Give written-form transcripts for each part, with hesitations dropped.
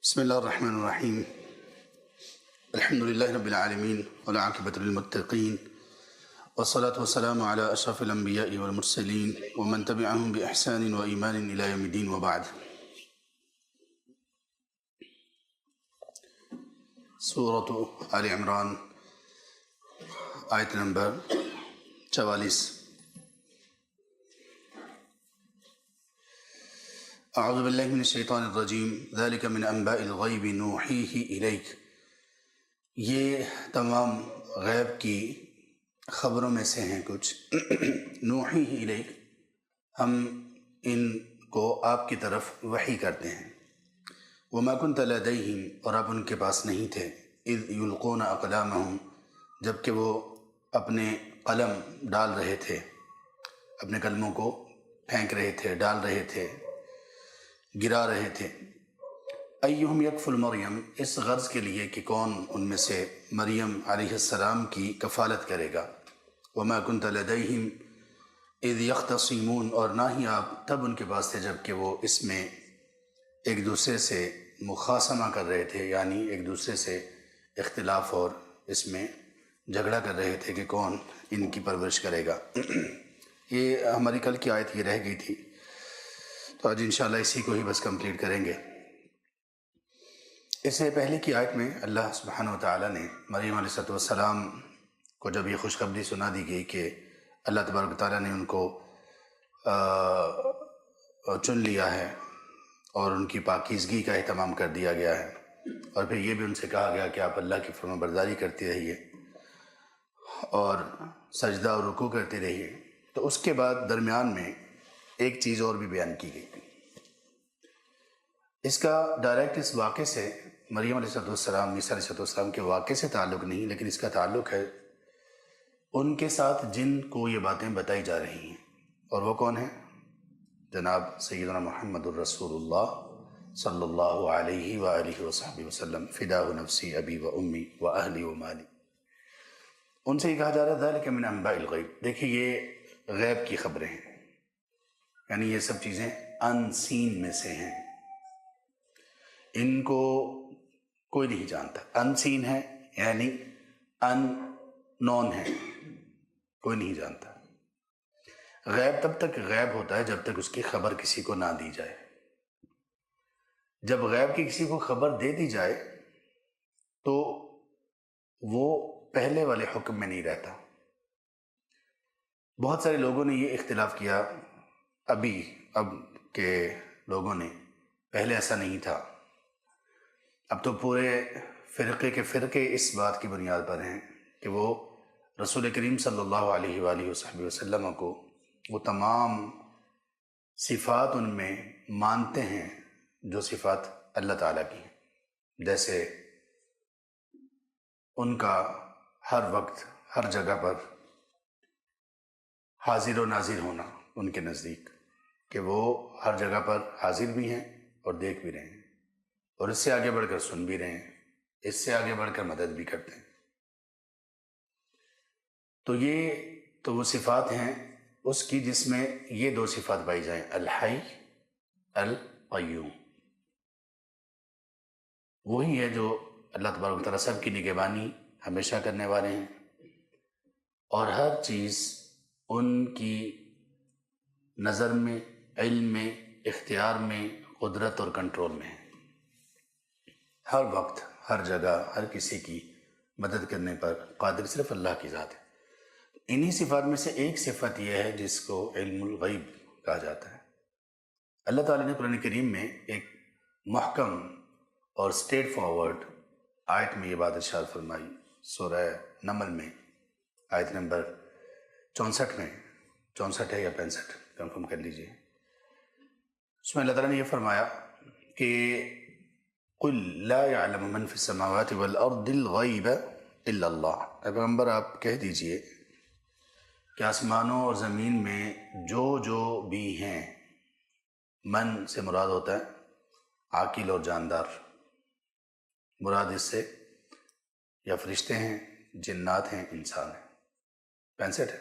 بسم الله الرحمن الرحيم. الحمد لله رب العالمين والعاقبة للمتقين والصلاة والسلام على أشرف الأنبياء والمرسلين ومن تبعهم بإحسان وإيمان إلى يوم الدين وبعد. سورة آل عمران آیت نمبر 44. اعوذ باللہ من الشیطان الرجیم ذلک من انباء الغیب نوحیہ الیک. یہ تمام غیب کی خبروں میں سے ہیں کچھ. نوحیہ الیک، ہم ان کو آپ کی طرف وحی کرتے ہیں. وما کنت لدیہم، اور آپ ان کے پاس نہیں تھے. اذ یلقون اقلامہم، جب کہ وہ اپنے قلم ڈال رہے تھے، اپنے قلموں کو پھینک رہے تھے، ڈال رہے تھے، گرا رہے تھے. ایہم یکفل مریم، اس غرض کے لیے کہ کون ان میں سے مریم علیہ السلام کی کفالت کرے گا. وما کنت لدیہم اذ یختصمون، اور نہ ہی آپ تب ان کے پاس تھے جب کہ وہ اس میں ایک دوسرے سے مخاصمہ کر رہے تھے، یعنی ایک دوسرے سے اختلاف اور اس میں جھگڑا کر رہے تھے کہ کون ان کی پرورش کرے گا. یہ ہماری کل کی آیت یہ رہ گئی تھی، تو آج انشاءاللہ اسی کو ہی بس کمپلیٹ کریں گے. اس سے پہلے کی آیت میں اللہ سبحانہ وتعالی نے مریم علیہ السلام کو جب یہ خوشخبری سنا دی گئی کہ اللہ تبارک وتعالی نے ان کو چن لیا ہے اور ان کی پاکیزگی کا اہتمام کر دیا گیا ہے، اور پھر یہ بھی ان سے کہا گیا کہ آپ اللہ کی فرما برداری کرتے رہیے اور سجدہ اور رکوع کرتے رہیے. تو اس کے بعد درمیان میں ایک چیز اور بھی بیان کی گئی. اس کا ڈائریکٹ اس واقعے سے مریم علیہ السلام، عیسیٰ علیہ السلام کے واقعے سے تعلق نہیں، لیکن اس کا تعلق ہے ان کے ساتھ جن کو یہ باتیں بتائی جا رہی ہیں. اور وہ کون ہیں؟ جناب سیدنا محمد الرسول اللہ صلی اللہ علیہ وآلہ وصحبہ وسلم. فداہ نفسی ابی و امی و اہلی و مالی. ان سے یہ کہا جا رہا ہے ذالک من انباء الغیب. دیکھیں یہ غیب کی خبریں ہیں، یعنی یہ سب چیزیں ان سین میں سے ہیں، ان کو کوئی نہیں جانتا. ان سین ہے یعنی ان نون ہے، کوئی نہیں جانتا. غیب تب تک غیب ہوتا ہے جب تک اس کی خبر کسی کو نہ دی جائے. جب غیب کی کسی کو خبر دے دی جائے تو وہ پہلے والے حکم میں نہیں رہتا. بہت سارے لوگوں نے یہ اختلاف کیا اب کے لوگوں نے، پہلے ایسا نہیں تھا. اب تو پورے فرقے کے فرقے اس بات کی بنیاد پر ہیں کہ وہ رسول کریم صلی اللہ علیہ وآلہ وصحبہ وسلم کو وہ تمام صفات ان میں مانتے ہیں جو صفات اللہ تعالیٰ کی ہیں. جیسے ان کا ہر وقت ہر جگہ پر حاضر و ناظر ہونا ان کے نزدیک، کہ وہ ہر جگہ پر حاضر بھی ہیں اور دیکھ بھی رہے ہیں، اور اس سے آگے بڑھ کر سن بھی رہے ہیں، اس سے آگے بڑھ کر مدد بھی کرتے ہیں. تو یہ تو وہ صفات ہیں اس کی جس میں یہ دو صفات پائی جائیں، الحی القیوم. وہی ہے جو اللہ تبارک و تعالیٰ سب کی نگہبانی ہمیشہ کرنے والے ہیں، اور ہر چیز ان کی نظر میں، علم میں، اختیار میں، قدرت اور کنٹرول میں ہے. ہر وقت ہر جگہ ہر کسی کی مدد کرنے پر قادر صرف اللہ کی ذات ہے. انہی صفات میں سے ایک صفت یہ ہے جس کو علم الغیب کہا جاتا ہے. اللہ تعالیٰ نے قرآن کریم میں ایک محکم اور اسٹریٹ فارورڈ آیت میں یہ بات ارشاد فرمائی. سورہ نمل میں آیت نمبر 64 میں، 64 ہے یا 65 کنفرم کر لیجئے. اس میں اللہ تعالیٰ نے یہ فرمایا کہ قُلْ لَا يَعْلَمُ مَنْ فِي السَّمَاوَاتِ وَالْأَرْضِ الْغَيْبَ إِلَّا اللَّهُ. اے پیغمبر آپ کہہ دیجئے کہ آسمانوں اور زمین میں جو بھی ہیں، من سے مراد ہوتا ہے عاقل اور جاندار. مراد اس سے یا فرشتے ہیں، جنات ہیں، انسان ہیں. 65 ہے،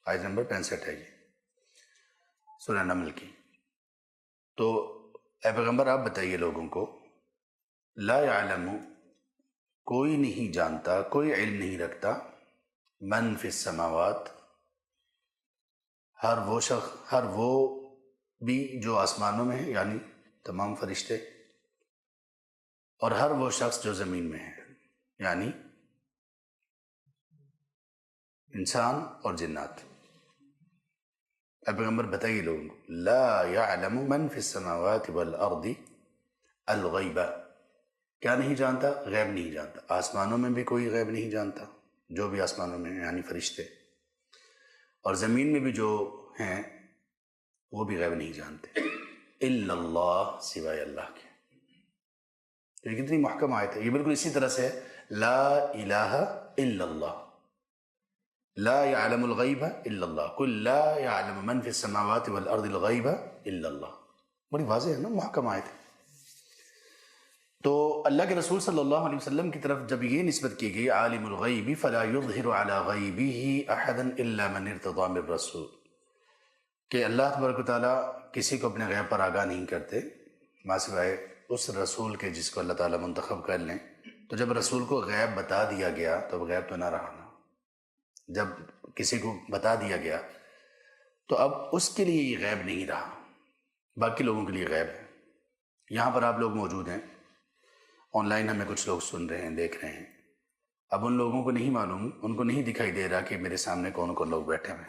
آیت نمبر 65 ہے یہ سورہ نمل کی. تو اے پیغمبر آپ بتائیے لوگوں کو لا يعلم کوئی نہیں جانتا، کوئی علم نہیں رکھتا، من فی السماوات ہر وہ شخص، ہر وہ بھی جو آسمانوں میں ہے، یعنی تمام فرشتے، اور ہر وہ شخص جو زمین میں ہے، یعنی انسان اور جنات۔ اب پیغمبر بتائیے لوگوں کو، لا يعلم من فی السماوات والارض الغیب، کیا نہیں جانتا؟ غیب نہیں جانتا۔ آسمانوں میں بھی کوئی غیب نہیں جانتا، جو بھی آسمانوں میں ہیں یعنی فرشتے، اور زمین میں بھی جو ہیں وہ بھی غیب نہیں جانتے، الا اللہ، سوائے اللہ کے۔ تو یہ کتنی محکم آیت ہے، یہ بالکل اسی طرح سے لا الہ الا اللہ، لا يعلم الغیب الا اللہ، قل لا يعلم من فی السماوات والارض الغیب الا اللہ، بڑی واضح ہے نا، محکم آیت ہے۔ تو اللہ کے رسول صلی اللہ علیہ وسلم کی طرف جب یہ نسبت کی گئی عالم الغیب فلا یظہر علی غیبہ احدا الا من ارتضی من رسول، کہ اللہ تبارک و تعالیٰ کسی کو اپنے غیب پر آگاہ نہیں کرتے ماں سوائے اس رسول کے جس کو اللہ تعالیٰ منتخب کر لیں۔ تو جب رسول کو غیب بتا دیا گیا تو اب غیب تو نہ رہا نا، جب کسی کو بتا دیا گیا تو اب اس کے لیے یہ غیب نہیں رہا، باقی لوگوں کے لیے غیب ہے۔ یہاں پر آپ لوگ موجود ہیں، آن لائن ہمیں کچھ لوگ سن رہے ہیں، دیکھ رہے ہیں، اب ان لوگوں کو نہیں معلوم، ان کو نہیں دکھائی دے رہا کہ میرے سامنے کون کون لوگ بیٹھے ہوئے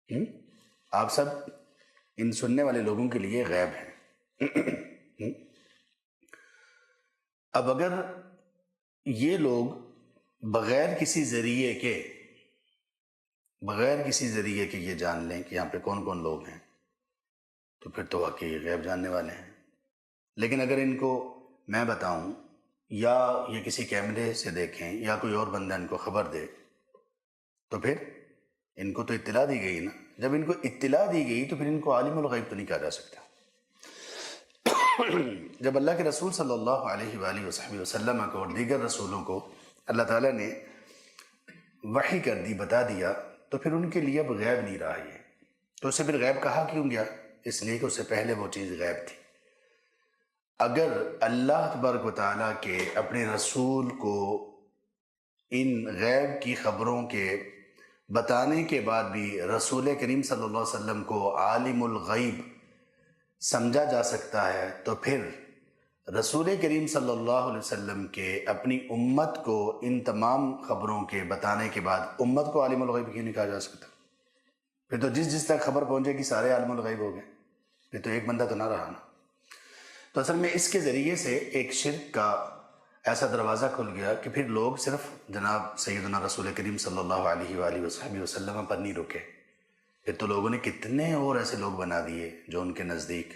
ہیں۔ آپ سب ان سننے والے لوگوں کے لیے غیب ہیں۔ اب اگر یہ لوگ بغیر کسی ذریعے کے یہ جان لیں کہ یہاں پہ کون کون لوگ ہیں، تو پھر تو واقعی غیب جاننے والے ہیں۔ لیکن اگر ان کو میں بتاؤں یا یہ کسی کیمرے سے دیکھیں یا کوئی اور بندہ ان کو خبر دے، تو پھر ان کو تو اطلاع دی گئی نا، جب ان کو اطلاع دی گئی تو پھر ان کو عالم الغیب تو نہیں کہا جا سکتا۔ جب اللہ کے رسول صلی اللہ علیہ وآلہ وصحبہ وسلم کو اور دیگر رسولوں کو اللہ تعالیٰ نے وحی کر دی، بتا دیا، تو پھر ان کے لیے اب غیب نہیں رہا یہ۔ تو اسے پھر غیب کہا کیوں گیا؟ اس لیے کہ اس سے پہلے وہ چیز غیب تھی۔ اگر اللہ تبارک و تعالیٰ کے اپنے رسول کو ان غیب کی خبروں کے بتانے کے بعد بھی رسول کریم صلی اللہ علیہ وسلم کو عالم الغیب سمجھا جا سکتا ہے، تو پھر رسول کریم صلی اللہ علیہ وسلم کے اپنی امت کو ان تمام خبروں کے بتانے کے بعد امت کو عالم الغیب کیوں نہیں کہا جا سکتا؟ پھر تو جس تک خبر پہنچے گی سارے عالم الغیب ہو گئے، پھر تو ایک بندہ تو نہ رہا نا۔ تو اصل میں اس کے ذریعے سے ایک شرک کا ایسا دروازہ کھل گیا کہ پھر لوگ صرف جناب سیدنا رسول کریم صلی اللہ علیہ وآلہ وصحبہ وسلم پر نہیں رکے، پھر تو لوگوں نے کتنے اور ایسے لوگ بنا دیے جو ان کے نزدیک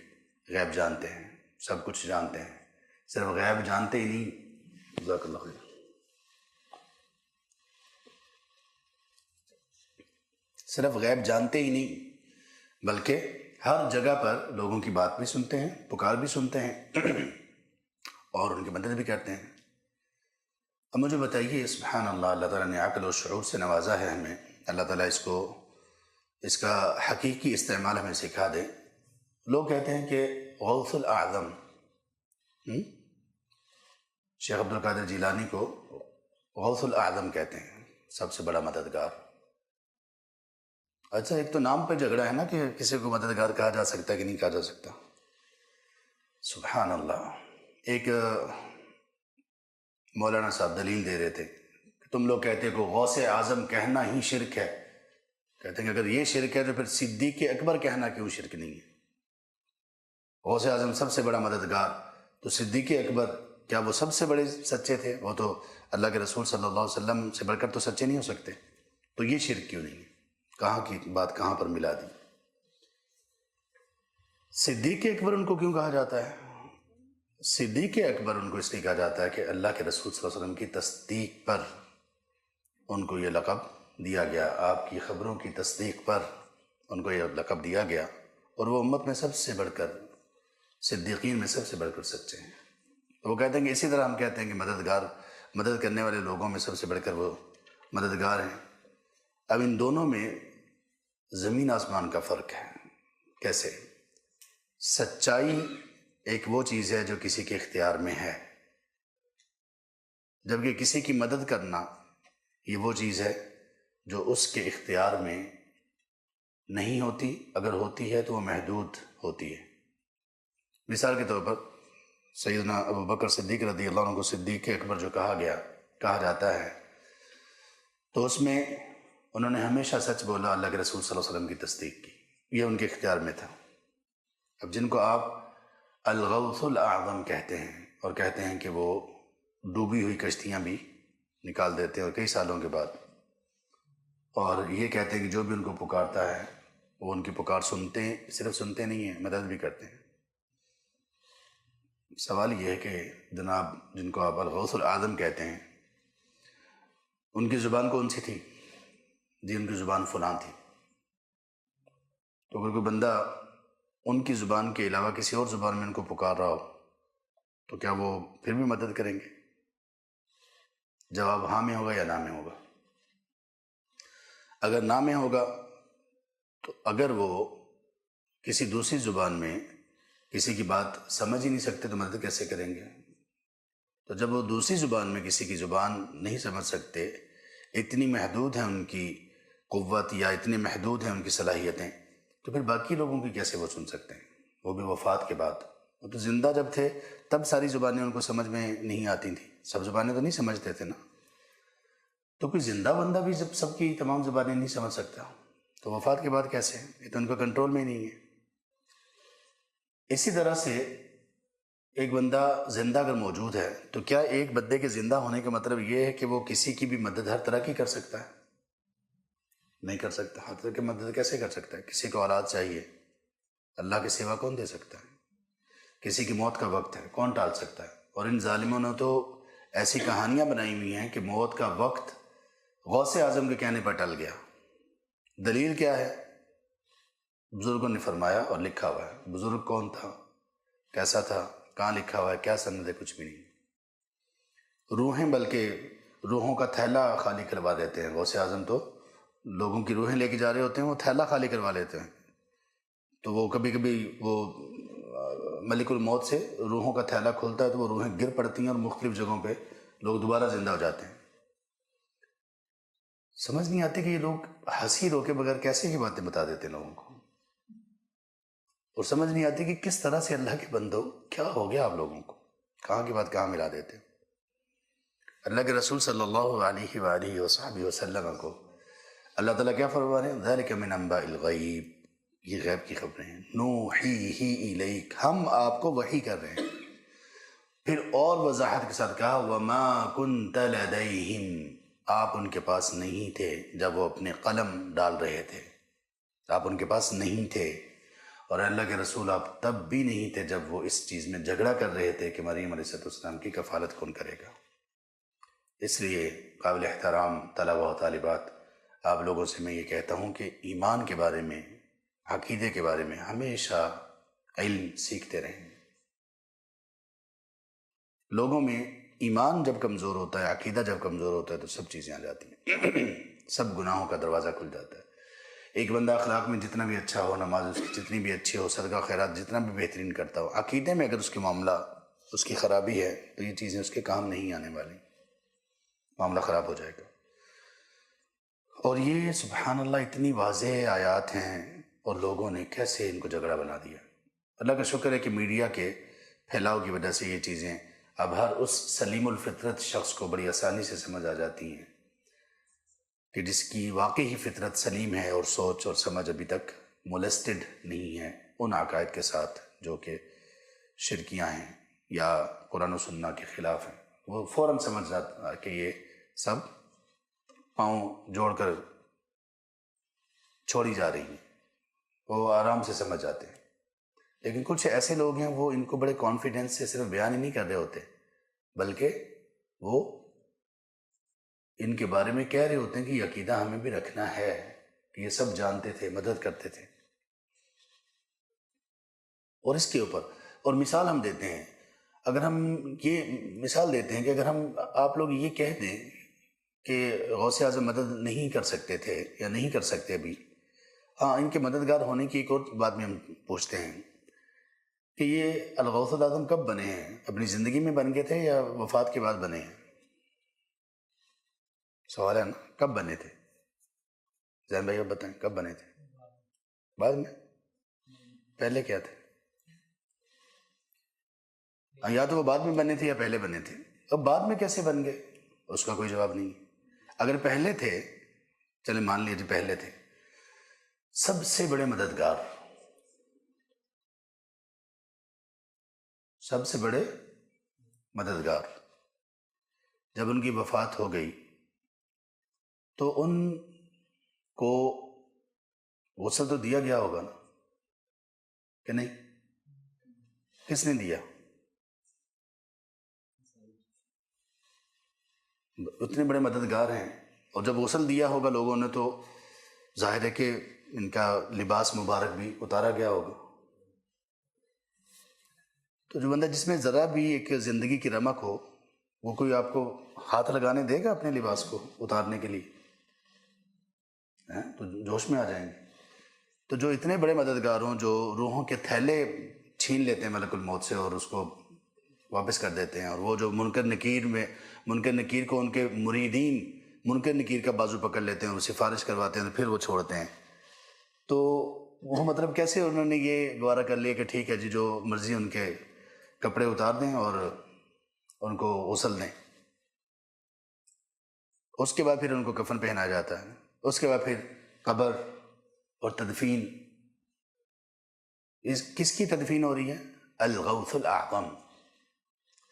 غیب جانتے ہیں، سب کچھ جانتے ہیں، صرف غیب جانتے ہی نہیں۔ جزاک اللہ خیر۔ صرف غیب جانتے ہی نہیں بلکہ ہر جگہ پر لوگوں کی بات بھی سنتے ہیں، پکار بھی سنتے ہیں اور ان کی مدد بھی کرتے ہیں۔ اب مجھے بتائیے، سبحان اللہ، اللہ تعالیٰ نے عقل و شعور سے نوازا ہے ہمیں، اللہ تعالیٰ اس کا حقیقی استعمال ہمیں سکھا دے۔ لوگ کہتے ہیں کہ غوث الاعظم، شیخ عبد القادر جیلانی کو غوث الاعظم کہتے ہیں، سب سے بڑا مددگار۔ اچھا، ایک تو نام پہ جھگڑا ہے نا کہ کسی کو مددگار کہا جا سکتا ہے کہ نہیں کہا جا سکتا۔ سبحان اللہ، ایک مولانا صاحب دلیل دے رہے تھے کہ تم لوگ کہتے کہ غوث اعظم کہنا ہی شرک ہے، کہتے ہیں کہ اگر یہ شرک ہے تو پھر صدیق اکبر کہنا کیوں شرک نہیں ہے؟ غوث اعظم سب سے بڑا مددگار، تو صدیق اکبر کیا وہ سب سے بڑے سچے تھے؟ وہ تو اللہ کے رسول صلی اللہ علیہ وسلم سے بڑھ کر تو سچے نہیں ہو سکتے، تو یہ شرک کیوں نہیں ہے؟ کہاں کی بات کہاں پر ملا دی؟ صدیق اکبر ان کو کیوں کہا جاتا ہے؟ صدیق اکبر ان کو اس لیے کہا جاتا ہے کہ اللہ کے رسول صلی اللہ علیہ وسلم کی تصدیق پر ان کو یہ لقب دیا گیا، آپ کی خبروں کی تصدیق پر ان کو یہ لقب دیا گیا، اور وہ امت میں سب سے بڑھ کر، صدیقین میں سب سے بڑھ کر سچے ہیں۔ وہ کہتے ہیں کہ اسی طرح ہم کہتے ہیں کہ مدد کرنے والے لوگوں میں سب سے بڑھ کر وہ مددگار ہیں۔ اب ان دونوں میں زمین آسمان کا فرق ہے۔ کیسے؟ سچائی ایک وہ چیز ہے جو کسی کے اختیار میں ہے، جبکہ کسی کی مدد کرنا یہ وہ چیز ہے جو اس کے اختیار میں نہیں ہوتی، اگر ہوتی ہے تو وہ محدود ہوتی ہے۔ مثال کے طور پر سیدنا ابو بکر صدیق رضی اللہ عنہ کو صدیق اکبر جو کہا جاتا ہے، تو اس میں انہوں نے ہمیشہ سچ بولا، اللہ کے رسول صلی اللہ علیہ وسلم کی تصدیق کی، یہ ان کے اختیار میں تھا۔ اب جن کو آپ الغوث الاعظم کہتے ہیں، اور کہتے ہیں کہ وہ ڈوبی ہوئی کشتیاں بھی نکال دیتے ہیں اور کئی سالوں کے بعد، اور یہ کہتے ہیں کہ جو بھی ان کو پکارتا ہے وہ ان کی پکار سنتے ہیں، صرف سنتے نہیں ہیں، مدد بھی کرتے ہیں۔ سوال یہ ہے کہ جناب جن کو آپ الغوث الاعظم کہتے ہیں، ان کی زبان کون سی تھی؟ جی ان کی زبان فلاں تھی۔ تو اگر کوئی بندہ ان کی زبان کے علاوہ کسی اور زبان میں ان کو پکار رہا ہو تو کیا وہ پھر بھی مدد کریں گے؟ جواب ہاں میں ہوگا یا نہ میں ہوگا؟ اگر نہ میں ہوگا تو اگر وہ کسی دوسری زبان میں کسی کی بات سمجھ ہی نہیں سکتے تو مدد کیسے کریں گے؟ تو جب وہ دوسری زبان میں کسی کی زبان نہیں سمجھ سکتے، اتنی محدود ہیں ان کی قوت یا اتنے محدود ہیں ان کی صلاحیتیں، تو پھر باقی لوگوں کی کیسے وہ سن سکتے ہیں؟ وہ بھی وفات کے بعد۔ وہ تو زندہ جب تھے تب ساری زبانیں ان کو سمجھ میں نہیں آتی تھیں، سب زبانیں تو نہیں سمجھتے تھے نا، تو کوئی زندہ بندہ بھی جب سب کی تمام زبانیں نہیں سمجھ سکتا تو وفات کے بعد کیسے؟ یہ تو ان کا کنٹرول میں ہی نہیں ہے۔ اسی طرح سے ایک بندہ زندہ اگر موجود ہے تو کیا ایک بندے کے زندہ ہونے کا مطلب یہ ہے کہ وہ کسی کی بھی مدد ہر طرح کی کر سکتا ہے؟ نہیں کر سکتا۔ ہر طرح کی مدد کیسے کر سکتا ہے؟ کسی کو اولاد چاہیے، اللہ کے سوا کون دے سکتا ہے؟ کسی کی موت کا وقت ہے، کون ٹال سکتا ہے؟ اور ان ظالموں نے تو ایسی کہانیاں بنائی ہوئی ہیں کہ موت کا وقت غوث اعظم کے کہنے پر ٹل گیا۔ دلیل کیا ہے؟ بزرگوں نے فرمایا اور لکھا ہوا ہے۔ بزرگ کون تھا، کیسا تھا، کہاں لکھا ہوا ہے، کیا سند ہے؟ کچھ بھی نہیں۔ روحیں، بلکہ روحوں کا تھیلا خالی کروا دیتے ہیں۔ غوث اعظم تو لوگوں کی روحیں لے کے جا رہے ہوتے ہیں، وہ تھیلا خالی کروا لیتے ہیں، تو وہ کبھی کبھی وہ ملک الموت سے روحوں کا تھیلا کھلتا ہے تو وہ روحیں گر پڑتی ہیں اور مختلف جگہوں پہ لوگ دوبارہ زندہ ہو جاتے ہیں۔ سمجھ نہیں آتی کہ یہ لوگ ہنسی روکے بغیر کیسے یہ باتیں بتا دیتے ہیں لوگوں کو، اور سمجھ نہیں آتی کہ کس طرح سے اللہ کے بندوں کیا ہو گیا آپ لوگوں کو، کہاں کی بات کہاں ملا دیتے ہیں۔ اللہ کے رسول صلی اللہ علیہ وآلہ وصحبہ وسلم کو اللہ تعالیٰ کیا فرما رہے ہیں؟ ذالک من انباء الغیب، یہ غیب کی خبریں ہیں، نوحیہ الیک، ہم آپ کو وحی کر رہے ہیں۔ پھر اور وضاحت کے ساتھ کہا وما کنت لدیہم، آپ ان کے پاس نہیں تھے جب وہ اپنے قلم ڈال رہے تھے، آپ ان کے پاس نہیں تھے، اور اللہ کے رسول آپ تب بھی نہیں تھے جب وہ اس چیز میں جھگڑا کر رہے تھے کہ مریم علیہ السلام کی کفالت کون کرے گا۔ اس لیے قابل احترام طلبہ و طالبات، آپ لوگوں سے میں یہ کہتا ہوں کہ ایمان کے بارے میں، عقیدے کے بارے میں ہمیشہ علم سیکھتے رہیں۔ لوگوں میں ایمان جب کمزور ہوتا ہے، عقیدہ جب کمزور ہوتا ہے تو سب چیزیں آ جاتی ہیں، سب گناہوں کا دروازہ کھل جاتا ہے۔ ایک بندہ اخلاق میں جتنا بھی اچھا ہو، نماز اس کی جتنی بھی اچھی ہو، صدقہ خیرات جتنا بھی بہترین کرتا ہو، عقیدے میں اگر اس کے معاملہ، اس کی خرابی ہے تو یہ چیزیں اس کے کام نہیں آنے والی، معاملہ خراب ہو جائے گا۔ اور یہ سبحان اللہ اتنی واضح آیات ہیں اور لوگوں نے کیسے ان کو جھگڑا بنا دیا۔ اللہ کا شکر ہے کہ میڈیا کے پھیلاؤ کی وجہ سے یہ چیزیں اب ہر اس سلیم الفطرت شخص کو بڑی آسانی سے سمجھ آ جاتی ہیں کہ جس کی واقعی فطرت سلیم ہے اور سوچ اور سمجھ ابھی تک مولسٹڈ نہیں ہے ان عقائد کے ساتھ جو کہ شرکیاں ہیں یا قرآن و سنہ کے خلاف ہیں، وہ فوراً سمجھ جاتا کہ یہ سب پاؤں جوڑ کر چھوڑی جا رہی ہیں، وہ آرام سے سمجھ جاتے ہیں۔ لیکن کچھ ایسے لوگ ہیں وہ ان کو بڑے کانفیڈنس سے صرف بیان ہی نہیں کر رہے ہوتے، بلکہ وہ ان کے بارے میں کہہ رہے ہوتے ہیں کہ یہ عقیدہ ہمیں بھی رکھنا ہے، کہ یہ سب جانتے تھے، مدد کرتے تھے۔ اور اس کے اوپر اور مثال ہم دیتے ہیں، اگر ہم یہ مثال دیتے ہیں کہ اگر ہم آپ لوگ یہ کہہ دیں کہ غوث اعظم مدد نہیں کر سکتے تھے یا نہیں کر سکتے ابھی، ہاں ان کے مددگار ہونے کی ایک اور بات میں ہم پوچھتے ہیں کہ یہ الغوث الاعظم کب بنے ہیں؟ اپنی زندگی میں بن گئے تھے یا وفات کے بعد بنے ہیں؟ سوال ہے نا، کب بنے تھے؟ زین بھائی اب بتائیں، کب بنے تھے؟ بعد میں؟ پہلے کیا تھے؟ یا تو وہ بعد میں بنے تھے یا پہلے بنے تھے. اب بعد میں کیسے بن گئے اس کا کوئی جواب نہیں. اگر پہلے تھے، چلے مان لیجیے پہلے تھے، سب سے بڑے مددگار، سب سے بڑے مددگار، جب ان کی وفات ہو گئی تو ان کو غسل تو دیا گیا ہوگا نا کہ نہیں؟ کس نے دیا؟ اتنے بڑے مددگار ہیں، اور جب غسل دیا ہوگا لوگوں نے تو ظاہر ہے کہ ان کا لباس مبارک بھی اتارا گیا ہوگا. تو جو بندہ جس میں ذرا بھی ایک زندگی کی رمق ہو، وہ کوئی آپ کو ہاتھ لگانے دے گا اپنے لباس کو اتارنے کے لیے؟ تو جوش میں آ جائیں گے. تو جو اتنے بڑے مددگار ہوں، جو روحوں کے تھیلے چھین لیتے ہیں ملک الموت سے اور اس کو واپس کر دیتے ہیں، اور وہ جو منکر نکیر کو ان کے مریدین منکر نکیر کا بازو پکڑ لیتے ہیں اور سفارش کرواتے ہیں، پھر وہ چھوڑتے ہیں. تو وہ مطلب کیسے انہوں نے یہ گوارا کر لیا کہ ٹھیک ہے جی، جو مرضی ان کے کپڑے اتار دیں اور ان کو غسل دیں. اس کے بعد پھر ان کو کفن پہنایا جاتا ہے. اس کے بعد پھر قبر اور تدفین. کس کی تدفین ہو رہی ہے؟ الغوث الاعظم،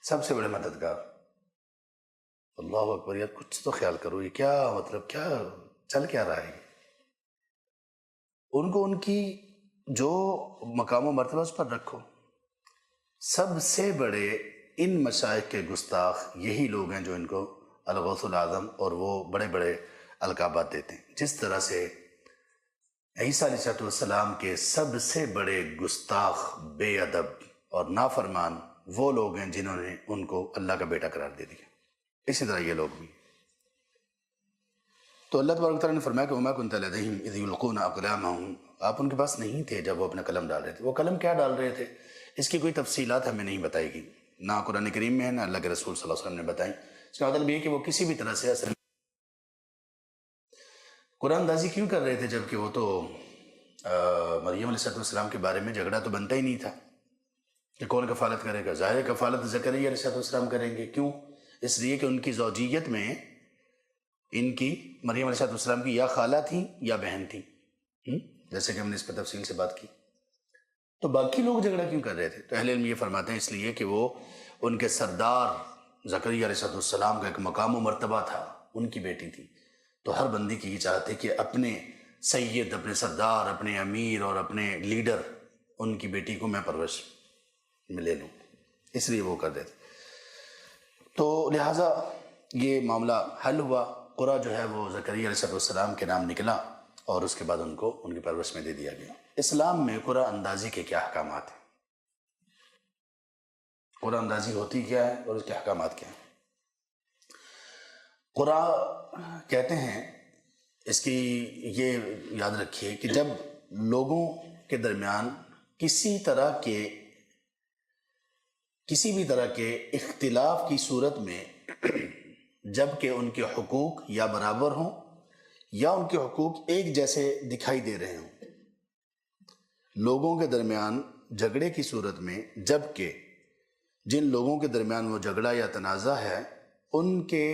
سب سے بڑے مددگار. اللہ اکبر. یار کچھ تو خیال کرو، یہ کیا مطلب، کیا چل کیا رہا ہے؟ ان کو ان کی جو مقام و مرتبہ اس پر رکھو. سب سے بڑے ان مشائخ کے گستاخ یہی لوگ ہیں جو ان کو الغوث الاعظم اور وہ بڑے بڑے القابات دیتے ہیں. جس طرح سے عیسیٰ علیہ السلام کے سب سے بڑے گستاخ، بے ادب اور نافرمان وہ لوگ ہیں جنہوں نے ان کو اللہ کا بیٹا قرار دے دیا، اسی طرح یہ لوگ بھی. تو اللہ تبارک و تعالیٰ نے فرمایا کہ وما كنت لديهم اذ يلقون اقلامهم، آپ ان کے پاس نہیں تھے جب وہ اپنا قلم ڈال رہے تھے. وہ قلم کیا ڈال رہے تھے اس کی کوئی تفصیلات ہمیں نہیں بتائی گئی، نہ قرآن کریم میں ہے، نہ اللہ کے رسول صلی اللہ علیہ وسلم نے بتائی. اس کا مطلب یہ کہ وہ کسی بھی طرح سے اصل قرآن دازی کیوں کر رہے تھے، جبکہ وہ تو مریم علیہ السلام کے بارے میں جھگڑا تو بنتا ہی نہیں تھا کہ کون کفالت کرے گا. ظاہر کفالت زکریا علیہ السلام کریں گے. کیوں؟ اس لیے کہ ان کی زوجیت میں ان کی مریم علیہ السلام کی یا خالہ تھیں یا بہن تھیں، جیسے کہ ہم نے اس پر تفصیل سے بات کی. تو باقی لوگ جھگڑا کیوں کر رہے تھے؟ تو اہل علم یہ فرماتے ہیں اس لیے کہ وہ ان کے سردار زکریا علیہ السلام کا ایک مقام و مرتبہ تھا، ان کی بیٹی تھی. تو ہر بندی کی یہ چاہتے کہ اپنے سید، اپنے سردار، اپنے امیر اور اپنے لیڈر، ان کی بیٹی کو میں پرورش میں لے لوں، اس لیے وہ کر دیتے. تو لہٰذا یہ معاملہ حل ہوا. قرہ جو ہے وہ زکریا علیہ السلام کے نام نکلا اور اس کے بعد ان کو ان کی پرورش میں دے دیا گیا. اسلام میں قرہ اندازی کے کیا احکامات ہیں؟ قرہ اندازی ہوتی کیا ہے اور اس کے احکامات کیا ہیں؟ قرہ کہتے ہیں، اس کی یہ یاد رکھیے کہ جب لوگوں کے درمیان کسی بھی طرح کے اختلاف کی صورت میں جب کہ ان کے حقوق یا برابر ہوں یا ان کے حقوق ایک جیسے دکھائی دے رہے ہوں، لوگوں کے درمیان جھگڑے کی صورت میں جب کہ جن لوگوں کے درمیان وہ جھگڑا یا تنازع ہے ان کے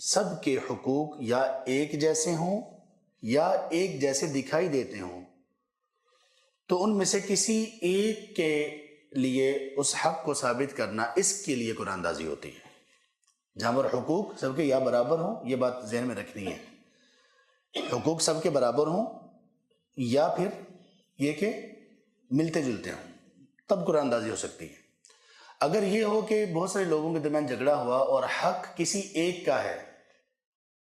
سب کے حقوق یا ایک جیسے ہوں یا ایک جیسے دکھائی دیتے ہوں، تو ان میں سے کسی ایک کے لیے اس حق کو ثابت کرنا، اس کے لیے قرآن اندازی ہوتی ہے. جہاں پر حقوق سب کے یا برابر ہوں، یہ بات ذہن میں رکھنی ہے، حقوق سب کے برابر ہوں یا پھر یہ کہ ملتے جلتے ہوں، تب قرآن اندازی ہو سکتی ہے. اگر یہ ہو کہ بہت سارے لوگوں کے درمیان جھگڑا ہوا اور حق کسی ایک کا ہے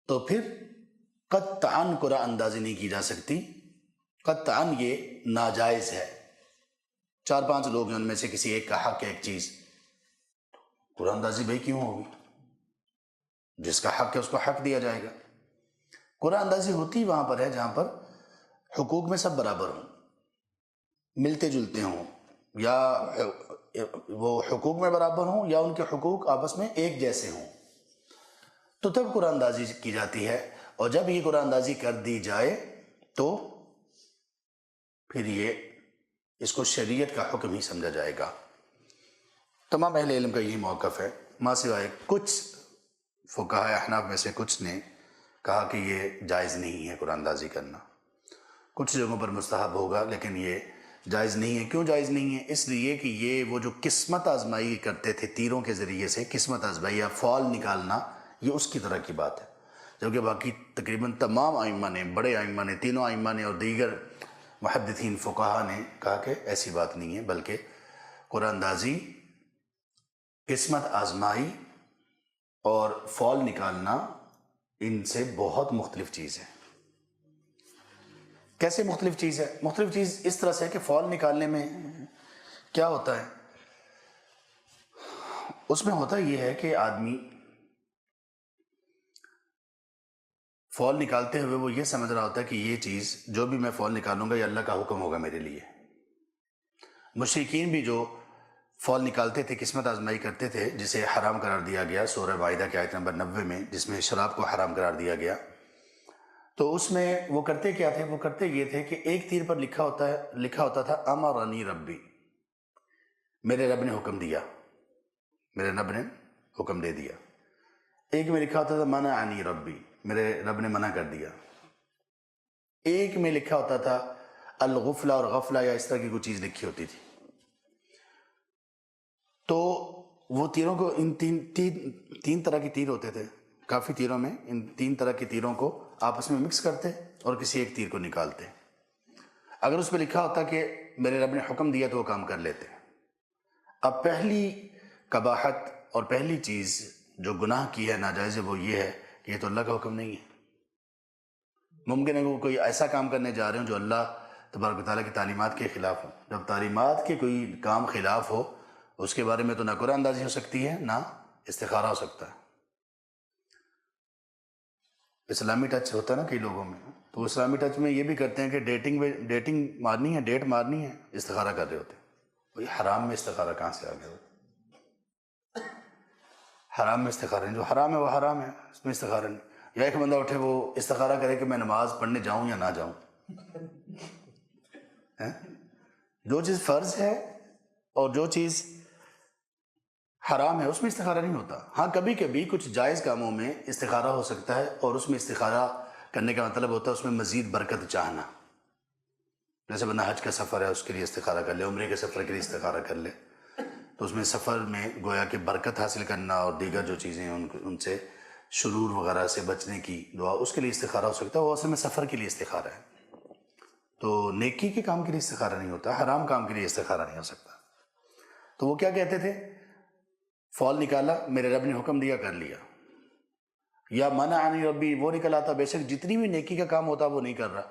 تو پھر قطعاً قرآن اندازی نہیں کی جا سکتی. قطعاً یہ ناجائز ہے. 4-5 لوگ ہیں، ان میں سے کسی ایک کا حق ہے ایک چیز، قرآن اندازی بھائی کیوں ہوگی؟ جس کا حق ہے اس کو حق دیا جائے گا. قرآن اندازی ہوتی وہاں پر ہے جہاں پر حقوق میں سب برابر ہوں، ملتے جلتے ہوں، یا وہ حقوق میں برابر ہوں یا ان کے حقوق آپس میں ایک جیسے ہوں، تو تب قرآن اندازی کی جاتی ہے. اور جب یہ قرآن اندازی کر دی جائے تو پھر یہ اس کو شریعت کا حکم ہی سمجھا جائے گا. تمام اہل علم کا یہی موقف ہے، ماں سوائے کچھ فقہاء احناف میں سے کچھ نے کہا کہ یہ جائز نہیں ہے قرآن اندازی کرنا. کچھ جگہوں پر مستحب ہوگا لیکن یہ جائز نہیں ہے. کیوں جائز نہیں ہے؟ اس لیے کہ یہ وہ جو قسمت آزمائی کرتے تھے تیروں کے ذریعے سے، قسمت آزمائی یا فال نکالنا، یہ اس کی طرح کی بات ہے. جبکہ باقی تقریباً تمام ائمہ نے، بڑے ائمہ نے، تینوں ائمہ نے اور دیگر محدثین فقہاء نے کہا کہ ایسی بات نہیں ہے، بلکہ قرآن اندازی، قسمت آزمائی اور فال نکالنا ان سے بہت مختلف چیز ہے. کیسے مختلف چیز ہے؟ مختلف چیز اس طرح سے ہے کہ فال نکالنے میں کیا ہوتا ہے، اس میں ہوتا یہ ہے کہ آدمی فال نکالتے ہوئے وہ یہ سمجھ رہا ہوتا ہے کہ یہ چیز جو بھی میں فال نکالوں گا یہ اللہ کا حکم ہوگا میرے لیے. مشرکین بھی جو فال نکالتے تھے، قسمت آزمائی کرتے تھے، جسے حرام قرار دیا گیا سورہ مائدہ کی آیت نمبر 90 میں، جس میں شراب کو حرام قرار دیا گیا، تو اس میں وہ کرتے کیا تھے؟ وہ کرتے یہ تھے کہ ایک تیر پر لکھا ہوتا تھا امرنی ربی، میرے رب نے حکم دیا، میرے رب نے حکم دے دیا. ایک میں لکھا ہوتا تھا منعنی ربی، میرے رب نے منع کر دیا. ایک میں لکھا ہوتا تھا الغفلہ اور غفلہ یا اس طرح کی کوئی چیز لکھی ہوتی تھی. تو وہ تیروں کو ان تین طرح کے تیر ہوتے تھے، کافی تیروں میں ان تین طرح کے تیروں کو آپس میں مکس کرتے اور کسی ایک تیر کو نکالتے. اگر اس پہ لکھا ہوتا کہ میرے رب نے حکم دیا تو وہ کام کر لیتے. اب پہلی قباحت اور پہلی چیز جو گناہ کی ہے، ناجائز ہے، وہ یہ ہے کہ یہ تو اللہ کا حکم نہیں ہے. ممکن ہے کہ وہ کوئی ایسا کام کرنے جا رہے ہوں جو اللہ تبارک و تعالیٰ کی تعلیمات کے خلاف ہو. جب تعلیمات کے کوئی کام خلاف ہو، اس کے بارے میں تو نہ قرآن اندازی ہو سکتی ہے نہ استخارہ ہو سکتا ہے. اسلامی ٹچ ہوتا ہے نا کئی لوگوں میں، تو وہ اسلامی ٹچ میں یہ بھی کرتے ہیں کہ ڈیٹنگ مارنی ہے، ڈیٹ مارنی ہے، استخارہ کر رہے ہوتے ہیں. وہی حرام میں استخارہ کہاں سے آ گیا؟ حرام میں استخارہ نہیں، جو حرام ہے وہ حرام ہے، اس میں استخارہ نہیں. یا ایک بندہ اٹھے وہ استخارہ کرے کہ میں نماز پڑھنے جاؤں یا نہ جاؤں. جو چیز فرض ہے اور جو چیز حرام ہے اس میں استخارہ نہیں ہوتا. ہاں کبھی کبھی کچھ جائز کاموں میں استخارہ ہو سکتا ہے، اور اس میں استخارہ کرنے کا مطلب ہوتا ہے اس میں مزید برکت چاہنا. جیسے بندہ حج کا سفر ہے، اس کے لیے استخارہ کر لے، عمرے کے سفر کے لیے استخارہ کر لے، تو اس میں سفر میں گویا کہ برکت حاصل کرنا اور دیگر جو چیزیں ہیں ان سے شرور وغیرہ سے بچنے کی دعا، اس کے لیے استخارہ ہو سکتا ہے. وہ اصل میں سفر کے لیے استخارہ ہے. تو نیکی کے کام کے لیے استخارہ نہیں ہوتا، حرام کام کے لیے استخارہ نہیں ہو سکتا. تو وہ کیا کہتے تھے؟ فال نکالا، میرے رب نے حکم دیا، کر لیا. یا منعنی ربی، وہ نکل آتا بے شک جتنی بھی نیکی کا کام ہوتا وہ نہیں کر رہا.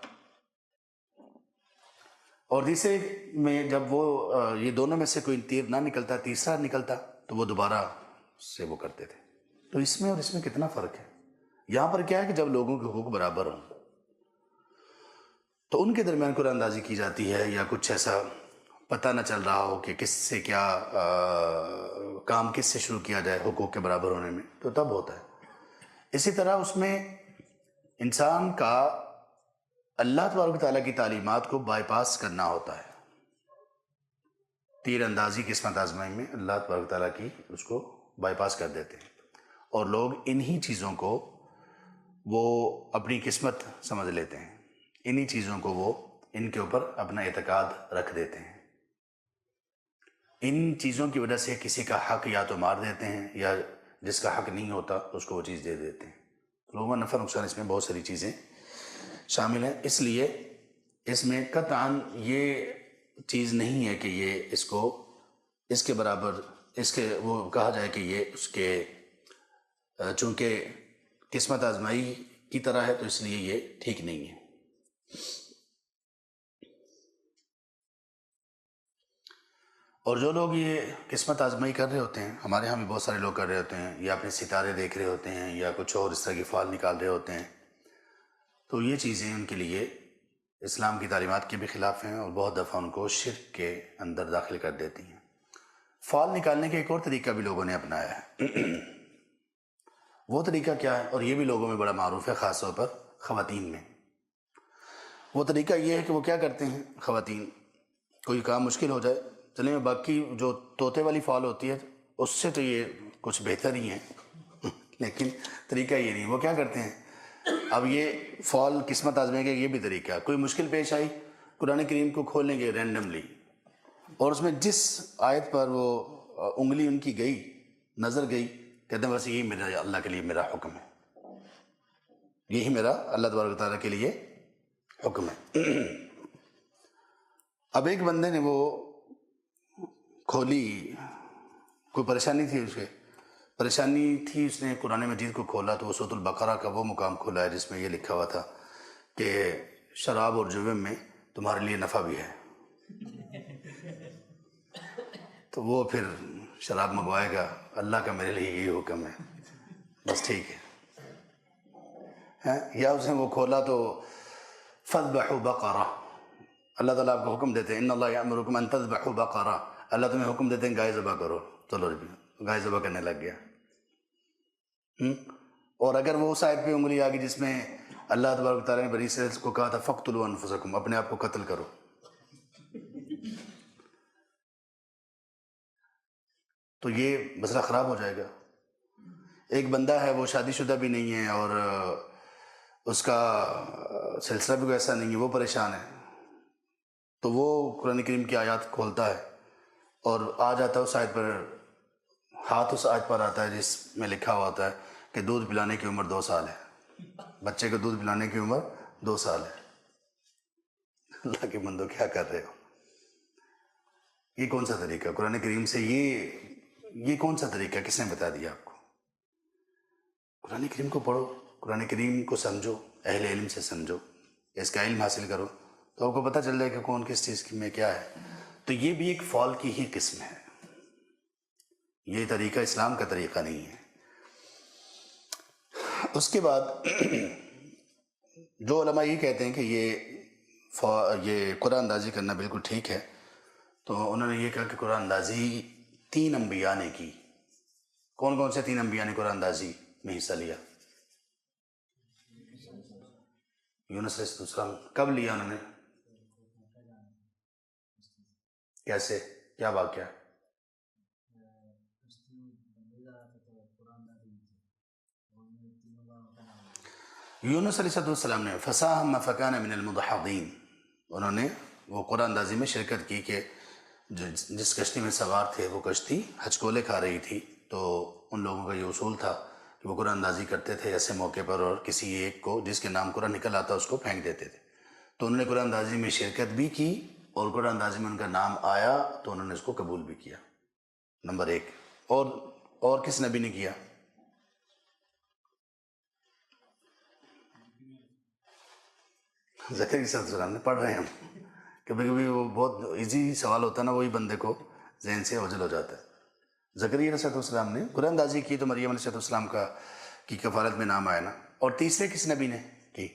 اور تیسرے میں جب وہ یہ دونوں میں سے کوئی تیر نہ نکلتا، تیسرا نکلتا، تو وہ دوبارہ سے وہ کرتے تھے. تو اس میں اور اس میں کتنا فرق ہے؟ یہاں پر کیا ہے کہ جب لوگوں کے حقوق برابر ہوں تو ان کے درمیان قرآن اندازی کی جاتی ہے، یا کچھ ایسا پتہ نہ چل رہا ہو کہ کس سے کیا کام کس سے شروع کیا جائے حقوق کے برابر ہونے میں، تو تب ہوتا ہے. اسی طرح اس میں انسان کا اللہ تبارک و تعالیٰ کی تعلیمات کو بائی پاس کرنا ہوتا ہے. تیر اندازی قسمت آزمائی میں اللہ تبارک و تعالیٰ کی اس کو بائی پاس کر دیتے ہیں، اور لوگ انہی چیزوں کو وہ اپنی قسمت سمجھ لیتے ہیں، انہی چیزوں کو وہ ان کے اوپر اپنا اعتقاد رکھ دیتے ہیں. ان چیزوں کی وجہ سے کسی کا حق یا تو مار دیتے ہیں، یا جس کا حق نہیں ہوتا اس کو وہ چیز دے دیتے ہیں. لوگوں کا نفع نقصان اس میں بہت ساری چیزیں شامل ہیں. اس لیے اس میں قطعاً یہ چیز نہیں ہے کہ یہ اس کے برابر وہ کہا جائے کہ یہ اس کے چونکہ قسمت آزمائی کی طرح ہے تو اس لیے یہ ٹھیک نہیں ہے. اور جو لوگ یہ قسمت آزمائی کر رہے ہوتے ہیں، ہمارے ہاں بھی بہت سارے لوگ کر رہے ہوتے ہیں، یا اپنے ستارے دیکھ رہے ہوتے ہیں، یا کچھ اور اس طرح کی فال نکال رہے ہوتے ہیں، تو یہ چیزیں ان کے لیے اسلام کی تعلیمات کے بھی خلاف ہیں اور بہت دفعہ ان کو شرک کے اندر داخل کر دیتی ہیں۔ فال نکالنے کا ایک اور طریقہ بھی لوگوں نے اپنایا ہے۔ وہ طریقہ کیا ہے؟ اور یہ بھی لوگوں میں بڑا معروف ہے، خاص طور پر خواتین میں۔ وہ طریقہ یہ ہے کہ وہ کیا کرتے ہیں خواتین، کوئی کام مشکل ہو جائے، چلیں باقی جو طوطے والی فال ہوتی ہے اس سے تو یہ کچھ بہتر ہی ہیں، لیکن طریقہ یہ نہیں۔ وہ کیا کرتے ہیں، اب یہ فال قسمت آزمائے گا، یہ بھی طریقہ، کوئی مشکل پیش آئی قرآن کریم کو کھولیں گے رینڈملی، اور اس میں جس آیت پر وہ انگلی ان کی گئی، نظر گئی، کہتے ہیں بس یہی میرا اللہ کے لیے میرا حکم ہے، یہی میرا اللہ تبارک و تعالیٰ کے لیے حکم ہے۔ اب ایک بندے نے وہ کھولی، کوئی پریشانی تھی، اس نے قرآن مجید کو کھولا تو وہ سورۃ البقرہ کا وہ مقام کھولا ہے جس میں یہ لکھا ہوا تھا کہ شراب اور جوے میں تمہارے لیے نفع بھی ہے۔ تو وہ پھر شراب منگوائے گا، اللہ کا میرے لیے یہی حکم ہے، بس ٹھیک ہے۔ یا اس نے وہ کھولا تو فَذْبَحُوا بَقَرَةً، اللہ تعالیٰ آپ کو حکم دیتے ہیں ان اللہ یأمرکم ان تذبحوا بقرہ، اللہ تمہیں حکم دیتے ہیں گائے ذبح کرو، چلو گائے ذبح کرنے لگ گیا۔ اور اگر وہ اس آیت پہ انگلی آ گئی جس میں اللہ تبارک تعالیٰ نے بنی اسرائیل کو کہا تھا فَاقْتُلُوا أَنفُسَكُمْ، اپنے آپ کو قتل کرو، تو یہ مسئلہ خراب ہو جائے گا۔ ایک بندہ ہے وہ شادی شدہ بھی نہیں ہے اور اس کا سلسلہ بھی ایسا نہیں ہے، وہ پریشان ہے، تو وہ قرآن کریم کی آیات کھولتا ہے اور آ جاتا ہے اس آیت پر، ہاتھ اس آیت پر آتا ہے جس میں لکھا ہوا ہوتا ہے کہ دودھ پلانے کی عمر 2 سال ہے، بچے کو دودھ پلانے کی عمر 2 سال ہے۔ اللہ کے بندو کیا کر رہے ہو؟ یہ کون سا طریقہ قرآن کریم سے؟ یہ کون سا طریقہ کس نے بتا دیا آپ کو؟ قرآن کریم کو پڑھو، قرآن کریم کو سمجھو، اہل علم سے سمجھو، اس کا علم حاصل کرو تو آپ کو پتہ چل جائے کہ کون کس چیز میں کیا ہے۔ تو یہ بھی ایک فال کی ہی قسم ہے، یہ طریقہ اسلام کا طریقہ نہیں ہے۔ اس کے بعد جو علماء یہ کہتے ہیں کہ یہ قرآن اندازی کرنا بالکل ٹھیک ہے، تو انہوں نے یہ کہا کہ قرآن اندازی 3 انبیاء نے کی۔ کون کون سے 3 انبیاء نے قرآن اندازی میں حصہ لیا؟ یونس علیہ السلام۔ کب لیا انہوں نے؟ کیسے؟ کیا واقعہ؟ یونس علیہ السلام نے فساہم فکان من المدحضین، انہوں نے وہ قرآن اندازی میں شرکت کی کہ جس کشتی میں سوار تھے وہ کشتی ہچکولے کھا رہی تھی، تو ان لوگوں کا یہ اصول تھا کہ وہ قرآن اندازی کرتے تھے ایسے موقع پر، اور کسی ایک کو جس کے نام قرآن نکل آتا اس کو پھینک دیتے تھے۔ تو انہوں نے قرآن اندازی میں شرکت بھی کی اور قرآن اندازی میں ان کا نام آیا تو انہوں نے اس کو قبول بھی کیا، نمبر 1۔ اور کس نبی نے کیا؟ زکریا علیہ السلام نے۔ پڑھ رہے ہیں ہم، کبھی کبھی وہ بہت ایزی سوال ہوتا ہے نا، وہی بندے کو ذہن سے اوجھل ہو جاتا ہے۔ زکریا علیہ السلام نے قرآن اندازی کی تو مریم علیہ السلام کی کفالت میں نام آیا نا۔ اور تیسرے کس نبی نے کی؟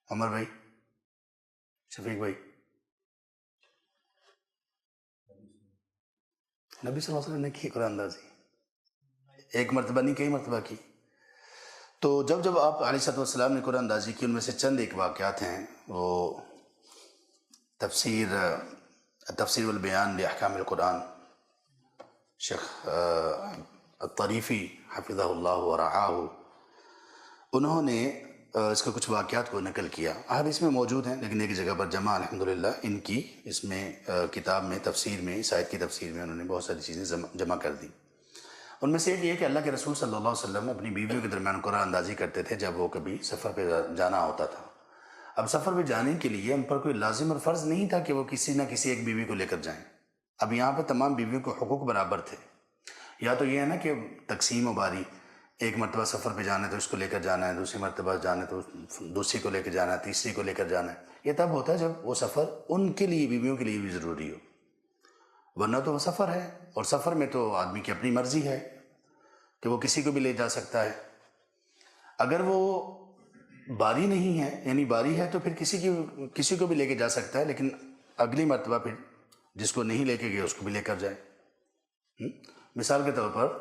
عمر بھائی، شفیق بھائی؟ نبی صلی اللہ علیہ وسلم نے کی قرآن اندازی، ایک مرتبہ نہیں، کئی مرتبہ کی۔ تو جب آپ علیہ السلام نے قرآن اندازی کی، ان میں سے چند ایک واقعات ہیں، وہ تفسیر والبیان لاحکام القرآن، شیخ الطریفی حفظہ اللہ ورعاہ، انہوں نے اس کے کچھ واقعات کو نقل کیا، احادیث میں موجود ہیں لیکن ایک جگہ پر جمع الحمدللہ ان کی اس میں کتاب میں تفسیر میں، اس آیت کی تفسیر میں انہوں نے بہت ساری چیزیں جمع کر دی۔ ان میں سے ایک یہ کہ اللہ کے رسول صلی اللہ علیہ وسلم اپنی بیویوں کے درمیان قرآن اندازی کرتے تھے جب وہ کبھی سفر پہ جانا ہوتا تھا۔ اب سفر پہ جانے کے لیے ان پر کوئی لازم اور فرض نہیں تھا کہ وہ کسی نہ کسی ایک بیوی کو لے کر جائیں۔ اب یہاں پہ تمام بیویوں کے حقوق برابر تھے، یا تو یہ ہے نا کہ تقسیم و باری، ایک مرتبہ سفر پہ جانا ہے تو اس کو لے کر جانا ہے، دوسری مرتبہ جانا ہے تو دوسری کو لے کر جانا ہے، تیسری کو لے کر جانا ہے۔ یہ تب ہوتا ہے جب وہ سفر ان کے لیے، بیویوں کے لیے بھی ضروری ہو، ورنہ تو وہ سفر ہے، اور سفر میں تو آدمی کی اپنی مرضی ہے کہ وہ کسی کو بھی لے جا سکتا ہے۔ اگر وہ باری نہیں ہے، یعنی باری ہے تو پھر کسی کو بھی لے کے جا سکتا ہے، لیکن اگلی مرتبہ پھر جس کو نہیں لے کے گیا اس کو بھی لے کر جائے۔ مثال کے طور پر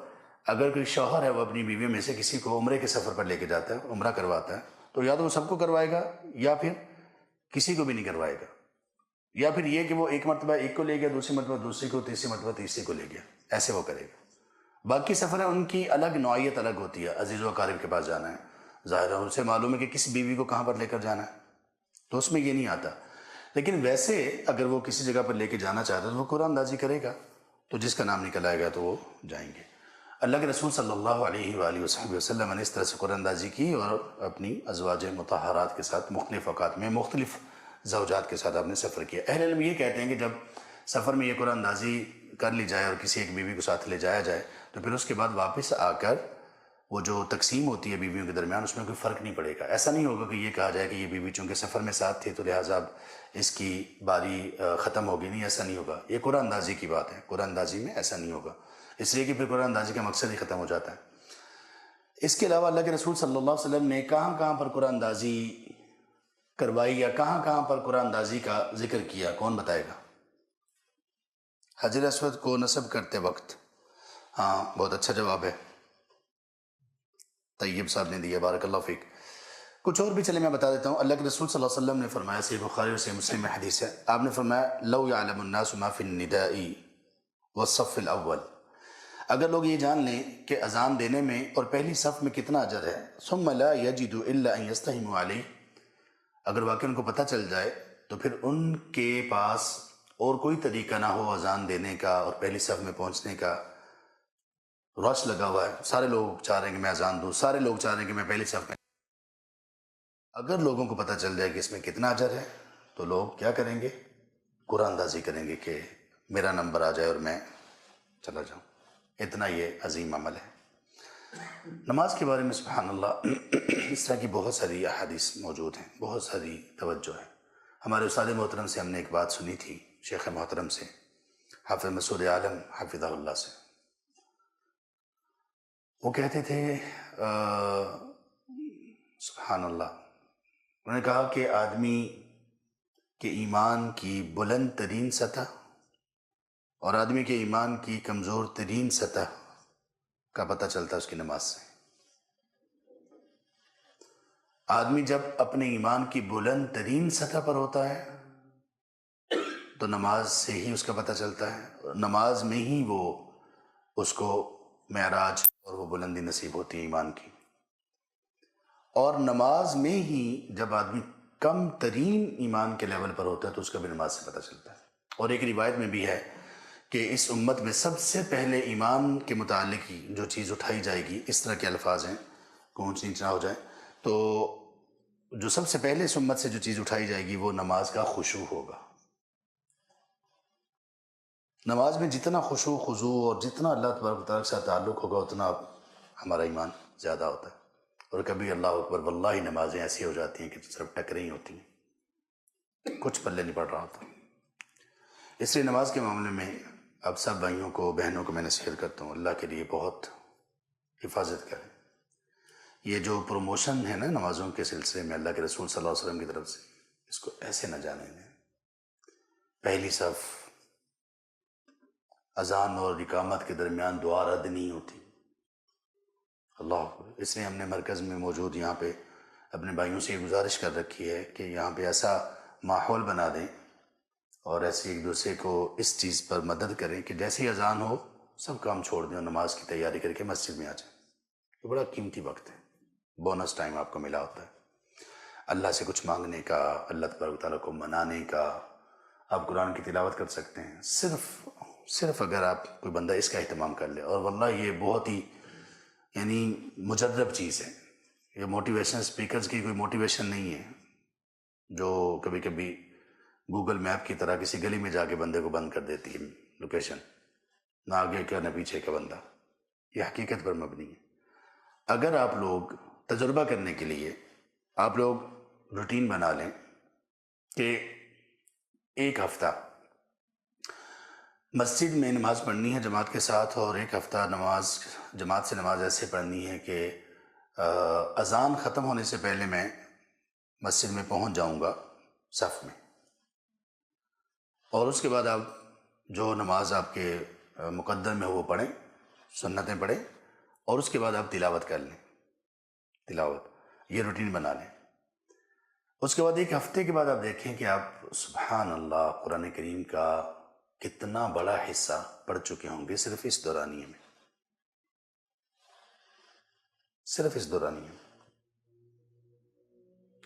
اگر کوئی شوہر ہے وہ اپنی بیوی میں سے کسی کو عمرے کے سفر پر لے کے جاتا ہے، عمرہ کرواتا ہے، تو یا تو وہ سب کو کروائے گا یا پھر کسی کو بھی نہیں کروائے گا، یا پھر یہ کہ وہ ایک مرتبہ ایک کو لے گیا، دوسری مرتبہ دوسری کو، تیسری مرتبہ تیسری کو لے گیا، ایسے وہ کرے گا۔ باقی سفر ہے ان کی الگ نوعیت الگ ہوتی ہے، عزیز و اقارب کے پاس جانا ہے، ظاہر ہے اسے معلوم ہے کہ کس بیوی کو کہاں پر لے کر جانا ہے، تو اس میں یہ نہیں آتا۔ لیکن ویسے اگر وہ کسی جگہ پر لے کے جانا چاہتا ہے تو وہ قرآن اندازی کرے گا، تو جس کا نام نکل آئے گا تو وہ جائیں گے۔ اللہ کے رسول صلی اللہ علیہ وآلہ وسلم نے اس طرح سے قرآن اندازی کی اور اپنی ازواج مطہرات کے ساتھ مختلف اوقات میں مختلف زوجات کے ساتھ آپ نے سفر کیا۔ اہل علم یہ کہتے ہیں کہ جب سفر میں یہ قرآن اندازی کر لی جائے اور کسی ایک بیوی کو ساتھ لے جایا جائے تو پھر اس کے بعد واپس آ کر وہ جو تقسیم ہوتی ہے بیویوں کے درمیان اس میں کوئی فرق نہیں پڑے گا۔ ایسا نہیں ہوگا کہ یہ کہا جائے کہ یہ بیوی چونکہ سفر میں ساتھ تھی تو لہٰذا اب اس کی باری ختم ہوگی، نہیں، ایسا نہیں ہوگا۔ یہ قرآن اندازی کی بات ہے، قرآن اندازی میں ایسا نہیں ہوگا، اس لیے کہ پھر قرآن اندازی کا مقصد ہی ختم ہو جاتا ہے۔ اس کے علاوہ اللہ کے رسول صلی اللہ علیہ وسلم نے کہاں کہاں پر قرآن اندازی کروائی یا کہاں کہاں پر قرآن اندازی کا ذکر کیا، کون بتائے گا؟ حجر اسود کو نصب کرتے وقت، ہاں بہت اچھا جواب ہے، طیب صاحب نے دیا، بارک اللہ فیک۔ کچھ اور بھی چلے میں بتا دیتا ہوں۔ اللہ کے رسول صلی اللہ علیہ وسلم نے فرمایا، صحیح بخاری اور صحیح مسلم میں حدیث ہے، آپ نے فرمایا لو یعلم الناس ما فی النداء والصف الاول، اگر لوگ یہ جان لیں کہ اذان دینے میں اور پہلی صف میں کتنا اجر ہے، ثم لا یجدوا الا ان یستہموا علیہ، اگر واقعی ان کو پتہ چل جائے تو پھر ان کے پاس اور کوئی طریقہ نہ ہو اذان دینے کا اور پہلی صف میں پہنچنے کا، رش لگا ہوا ہے، سارے لوگ چاہ رہے ہیں کہ میں اذان دوں، سارے لوگ چاہ رہے ہیں کہ میں پہلی صف میں، اگر لوگوں کو پتہ چل جائے کہ اس میں کتنا اجر ہے تو لوگ کیا کریں گے؟ قرآن اندازی کریں گے کہ میرا نمبر آ جائے اور میں چلا جاؤں۔ اتنا یہ عظیم عمل ہے۔ نماز کے بارے میں سبحان اللہ اس طرح کی بہت ساری احادیث موجود ہیں، بہت ساری توجہ ہے۔ ہمارے استاد محترم سے ہم نے ایک بات سنی تھی، شیخ محترم سے، حافظ مسعود عالم حفظہ اللہ سے، وہ کہتے تھے سبحان اللہ، انہوں نے کہا کہ آدمی کے ایمان کی بلند ترین سطح اور آدمی کے ایمان کی کمزور ترین سطح کا پتہ چلتا ہے اس کی نماز سے۔ آدمی جب اپنے ایمان کی بلند ترین سطح پر ہوتا ہے تو نماز سے ہی اس کا پتہ چلتا ہے، نماز میں ہی وہ اس کو معراج اور وہ بلندی نصیب ہوتی ہے ایمان کی، اور نماز میں ہی جب آدمی کم ترین ایمان کے لیول پر ہوتا ہے تو اس کا بھی نماز سے پتہ چلتا ہے۔ اور ایک روایت میں بھی ہے کہ اس امت میں سب سے پہلے ایمان کے متعلق ہی جو چیز اٹھائی جائے گی، اس طرح کے الفاظ ہیں، اونچ نیچ نہ ہو جائے، تو جو سب سے پہلے اس امت سے جو چیز اٹھائی جائے گی وہ نماز کا خشوع ہوگا۔ نماز میں جتنا خشوع خضوع اور جتنا اللہ تبارک و تعالیٰ کے ساتھ تعلق ہوگا اتنا ہمارا ایمان زیادہ ہوتا ہے۔ اور کبھی اللہ اکبر واللہ نمازیں ایسی ہو جاتی ہیں کہ صرف ٹکریں ہی ہوتی ہیں، کچھ پلے نہیں پڑ رہا ہوتا۔ اس لیے نماز کے معاملے میں اب سب بھائیوں کو بہنوں کو میں نصیحت کرتا ہوں، اللہ کے لیے بہت حفاظت کریں۔ یہ جو پروموشن ہے نا نمازوں کے سلسلے میں اللہ کے رسول صلی اللہ علیہ وسلم کی طرف سے، اس کو ایسے نہ جانے دیں۔ پہلی صف، اذان اور اقامت کے درمیان دعا رد نہیں ہوتی، اللہ اکبر۔ اس لیے ہم نے مرکز میں موجود یہاں پہ اپنے بھائیوں سے یہ گزارش کر رکھی ہے کہ یہاں پہ ایسا ماحول بنا دیں اور ایسے ایک دوسرے کو اس چیز پر مدد کریں کہ جیسے ہی اذان ہو سب کام چھوڑ دیں اور نماز کی تیاری کر کے مسجد میں آ جائیں۔ یہ بڑا قیمتی وقت ہے، بونس ٹائم آپ کو ملا ہوتا ہے اللہ سے کچھ مانگنے کا، اللہ تبارک و تعالیٰ کو منانے کا۔ آپ قرآن کی تلاوت کر سکتے ہیں، صرف اگر آپ کوئی بندہ اس کا اہتمام کر لے، اور واللہ یہ بہت ہی یعنی مجرب چیز ہے، یہ موٹیویشن اسپیکرز کی کوئی موٹیویشن نہیں ہے جو کبھی کبھی گوگل میپ کی طرح کسی گلی میں جا کے بندے کو بند کر دیتی ہے لوکیشن، نہ آگے کا نہ پیچھے کا بندہ۔ یہ حقیقت پر مبنی ہے۔ اگر آپ لوگ تجربہ کرنے کے لیے آپ لوگ روٹین بنا لیں کہ ایک ہفتہ مسجد میں نماز پڑھنی ہے جماعت کے ساتھ، اور ایک ہفتہ جماعت سے نماز ایسے پڑھنی ہے کہ اذان ختم ہونے سے پہلے میں مسجد میں پہنچ جاؤں گا صف میں، اور اس کے بعد آپ جو نماز آپ کے مقدر میں ہو وہ پڑھیں، سنتیں پڑھیں، اور اس کے بعد آپ تلاوت کر لیں، تلاوت یہ روٹین بنا لیں۔ اس کے بعد ایک ہفتے کے بعد آپ دیکھیں کہ آپ سبحان اللہ قرآن کریم کا کتنا بڑا حصہ پڑھ چکے ہوں گے صرف اس دورانیے میں، صرف اس دورانیے میں۔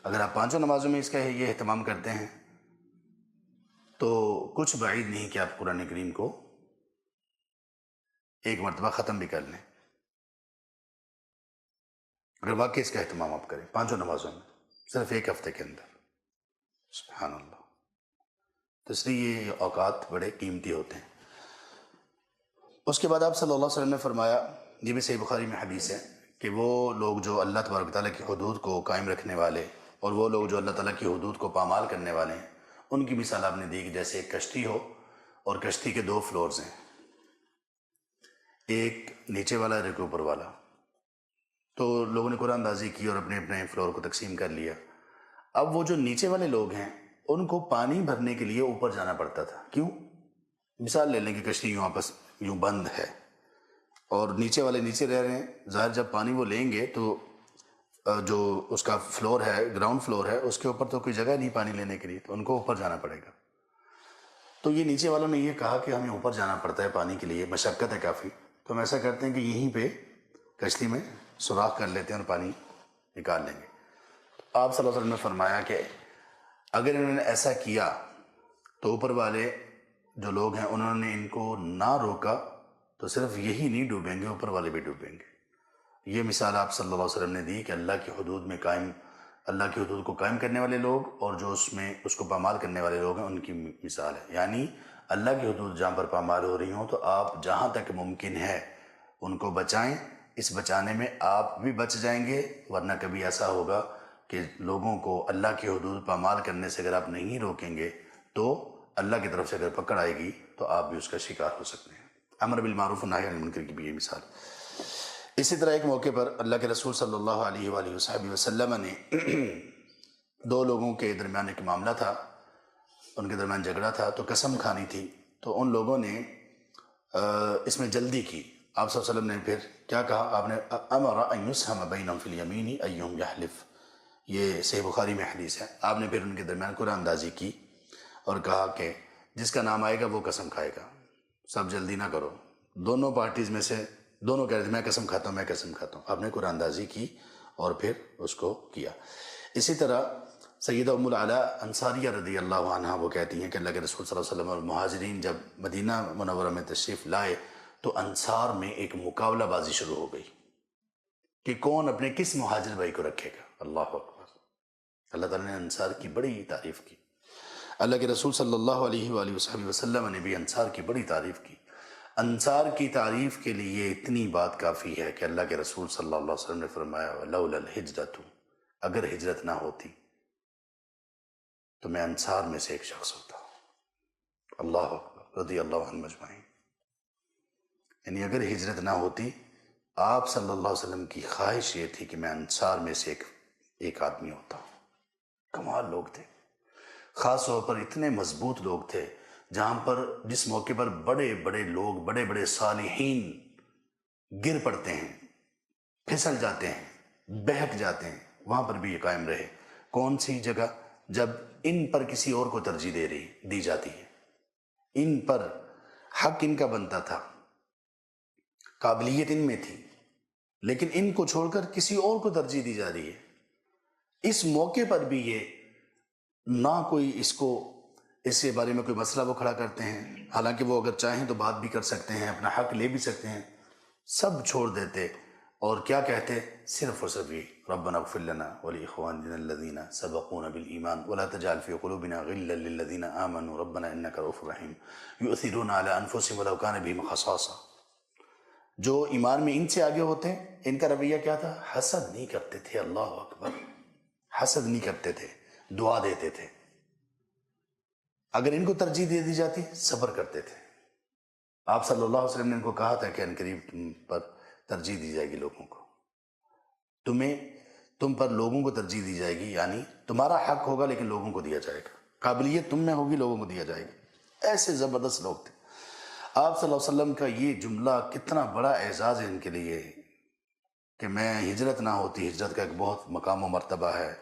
اگر آپ پانچوں نمازوں میں اس کا یہ اہتمام کرتے ہیں تو کچھ بعید نہیں کہ آپ قرآن کریم کو ایک مرتبہ ختم بھی کر لیں، اگر واقعی اس کا اہتمام آپ کریں پانچوں نمازوں میں صرف ایک ہفتے کے اندر۔ سبحان اللہ۔ تو اس لیے یہ اوقات بڑے قیمتی ہوتے ہیں۔ اس کے بعد آپ صلی اللہ علیہ وسلم نے فرمایا، یہ بھی صحیح بخاری میں حدیث ہے، کہ وہ لوگ جو اللہ تبارک تعالیٰ کی حدود کو قائم رکھنے والے اور وہ لوگ جو اللہ تعالیٰ کی حدود کو پامال کرنے والے ہیں، ان کی مثال آپ نے دی کہ جیسے ایک کشتی ہو اور کشتی کے دو فلورز ہیں، ایک نیچے والا اور ایک اوپر والا۔ تو لوگوں نے قرآن اندازی کی اور اپنے اپنے فلور کو تقسیم کر لیا۔ اب وہ جو نیچے والے لوگ ہیں ان کو پانی بھرنے کے لیے اوپر جانا پڑتا تھا۔ کیوں؟ مثال لے لیں کہ کشتی یوں آپس یوں بند ہے اور نیچے والے نیچے رہ رہے ہیں، ظاہر جب پانی وہ لیں گے تو جو اس کا فلور ہے، گراؤنڈ فلور ہے، اس کے اوپر تو کوئی جگہ نہیں پانی لینے کے لیے، تو ان کو اوپر جانا پڑے گا۔ تو یہ نیچے والوں نے یہ کہا کہ ہمیں اوپر جانا پڑتا ہے پانی کے لیے، مشقت ہے کافی، تو ہم ایسا کرتے ہیں کہ یہیں پہ کشتی میں سوراخ کر لیتے ہیں اور پانی نکال لیں گے۔ آپ صلی اللہ علیہ وسلم نے فرمایا کہ اگر انہوں نے ایسا کیا تو اوپر والے جو لوگ ہیں انہوں نے ان کو نہ روکا تو صرف یہی نہیں ڈوبیں گے، اوپر والے بھی ڈوبیں گے۔ یہ مثال آپ صلی اللہ علیہ وسلم نے دی کہ اللہ کی حدود میں قائم، اللہ کی حدود کو قائم کرنے والے لوگ اور جو اس کو پامال کرنے والے لوگ ہیں ان کی مثال ہے۔ یعنی اللہ کی حدود جہاں پر پامال ہو رہی ہوں تو آپ جہاں تک ممکن ہے ان کو بچائیں، اس بچانے میں آپ بھی بچ جائیں گے، ورنہ کبھی ایسا ہوگا کہ لوگوں کو اللہ کی حدود پامال کرنے سے اگر آپ نہیں روکیں گے تو اللہ کی طرف سے اگر پکڑ آئے گی تو آپ بھی اس کا شکار ہو سکتے ہیں۔ امر بالمعروف و نہی عن المنکر کی بھی یہ مثال۔ اسی طرح ایک موقع پر اللہ کے رسول صلی اللہ علیہ وآلہ وسلم نے دو لوگوں کے درمیان ایک معاملہ تھا، ان کے درمیان جھگڑا تھا، تو قسم کھانی تھی، تو ان لوگوں نے اس میں جلدی کی۔ آپ صلی اللہ علیہ وسلم نے پھر کیا کہا؟ آپ نے امر ان یسہم بینہم فی الیمین ایہم یحلف، یہ صحیح بخاری میں حدیث ہے۔ آپ نے پھر ان کے درمیان قرآن اندازی کی اور کہا کہ جس کا نام آئے گا وہ قسم کھائے گا، سب جلدی نہ کرو۔ دونوں پارٹیز میں سے دونوں کہہ رہے تھے میں قسم کھاتا ہوں، میں قسم کھاتا ہوں۔ آپ نے قرآن اندازی کی اور پھر اس کو کیا۔ اسی طرح سیدہ ام العلاء انصاریہ رضی اللہ عنہا وہ کہتی ہیں کہ اللہ کے رسول صلی اللہ علیہ وسلم اور مہاجرین جب مدینہ منورہ میں تشریف لائے تو انصار میں ایک مقابلہ بازی شروع ہو گئی کہ کون اپنے کس مہاجر بھائی کو رکھے گا۔ اللہ اکبر۔ اللہ تعالیٰ نے انصار کی بڑی تعریف کی، اللہ کے رسول صلی اللہ علیہ وآلہ وسلم نے بھی انصار کی بڑی تعریف کی۔ انصار کی تعریف کے لیے اتنی بات کافی ہے کہ اللہ کے رسول صلی اللہ علیہ وسلم نے فرمایا لولا الہجرۃ، اگر ہجرت نہ ہوتی تو میں انصار میں سے ایک شخص ہوتا۔ اللہ اکبر، رضی اللہ عنہ مجمعین۔ یعنی اگر ہجرت نہ ہوتی، آپ صلی اللہ علیہ وسلم کی خواہش یہ تھی کہ میں انصار میں سے ایک آدمی ہوتا ہوں۔ کمال لوگ تھے، خاص طور پر اتنے مضبوط لوگ تھے جہاں پر جس موقع پر بڑے بڑے لوگ، بڑے بڑے صالحین گر پڑتے ہیں، پھسل جاتے ہیں، بہک جاتے ہیں، وہاں پر بھی یہ قائم رہے۔ کون سی جگہ؟ جب ان پر کسی اور کو ترجیح دی جاتی ہے، ان پر حق ان کا بنتا تھا، قابلیت ان میں تھی، لیکن ان کو چھوڑ کر کسی اور کو ترجیح دی جا رہی ہے۔ اس موقع پر بھی یہ نہ کوئی اس کے بارے میں کوئی مسئلہ وہ کھڑا کرتے ہیں، حالانکہ وہ اگر چاہیں تو بات بھی کر سکتے ہیں، اپنا حق لے بھی سکتے ہیں، سب چھوڑ دیتے اور کیا کہتے؟ صرف اور صرف یہ ربنا اغفر لنا ولاخواننا الذین سبقونا بالایمان ولا تجعل فی قلوبنا غلا للذین آمنوا ربنا انک رؤوف رحیم یؤثرون علی انفسهم ولو کان بہم خصاصہ۔ جو ایمان میں ان سے آگے ہوتے ہیں، ان کا رویہ کیا تھا؟ حسد نہیں کرتے تھے۔ اللہ اکبر، حسد نہیں کرتے تھے، دعا دیتے تھے۔ اگر ان کو ترجیح دے دی جاتی صبر کرتے تھے۔ آپ صلی اللہ علیہ وسلم نے ان کو کہا تھا کہ ان قریب تم پر ترجیح دی جائے گی لوگوں کو، تمہیں تم پر لوگوں کو ترجیح دی جائے گی، یعنی تمہارا حق ہوگا لیکن لوگوں کو دیا جائے گا، قابلیت تم میں ہوگی لوگوں کو دیا جائے گی۔ ایسے زبردست لوگ تھے۔ آپ صلی اللہ علیہ وسلم کا یہ جملہ کتنا بڑا اعزاز ہے ان کے لیے کہ میں ہجرت نہ ہوتی، ہجرت کا ایک بہت مقام و مرتبہ ہے،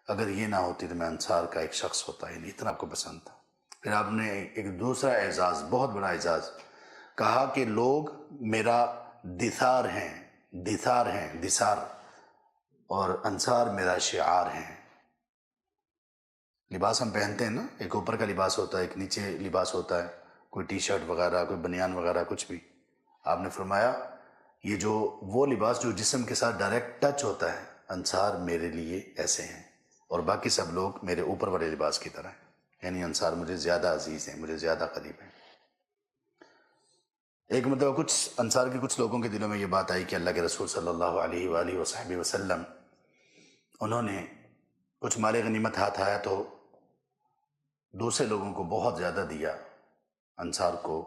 اگر یہ نہ ہوتی تو میں انصار کا ایک شخص ہوتا، یعنی اتنا آپ کو پسند تھا۔ پھر آپ نے ایک دوسرا اعزاز، بہت بڑا اعزاز کہا کہ لوگ میرا دثار ہیں، دثار، اور انصار میرا شعار ہیں۔ لباس ہم پہنتے ہیں نا، ایک اوپر کا لباس ہوتا ہے، ایک نیچے لباس ہوتا ہے، کوئی ٹی شرٹ وغیرہ، کوئی بنیان وغیرہ، کچھ بھی۔ آپ نے فرمایا یہ جو وہ لباس جو جسم کے ساتھ ڈائریکٹ ٹچ ہوتا ہے، انصار میرے لیے ایسے ہیں، اور باقی سب لوگ میرے اوپر والے لباس کی طرح ہیں، یعنی انصار مجھے زیادہ عزیز ہیں، مجھے زیادہ قریب ہیں۔ ایک مرتبہ کچھ انصار کے کچھ لوگوں کے دلوں میں یہ بات آئی کہ اللہ کے رسول صلی اللہ علیہ وآلہ وصحبہ وسلم انہوں نے کچھ مال غنیمت ہاتھ آیا تو دوسرے لوگوں کو بہت زیادہ دیا، انصار کو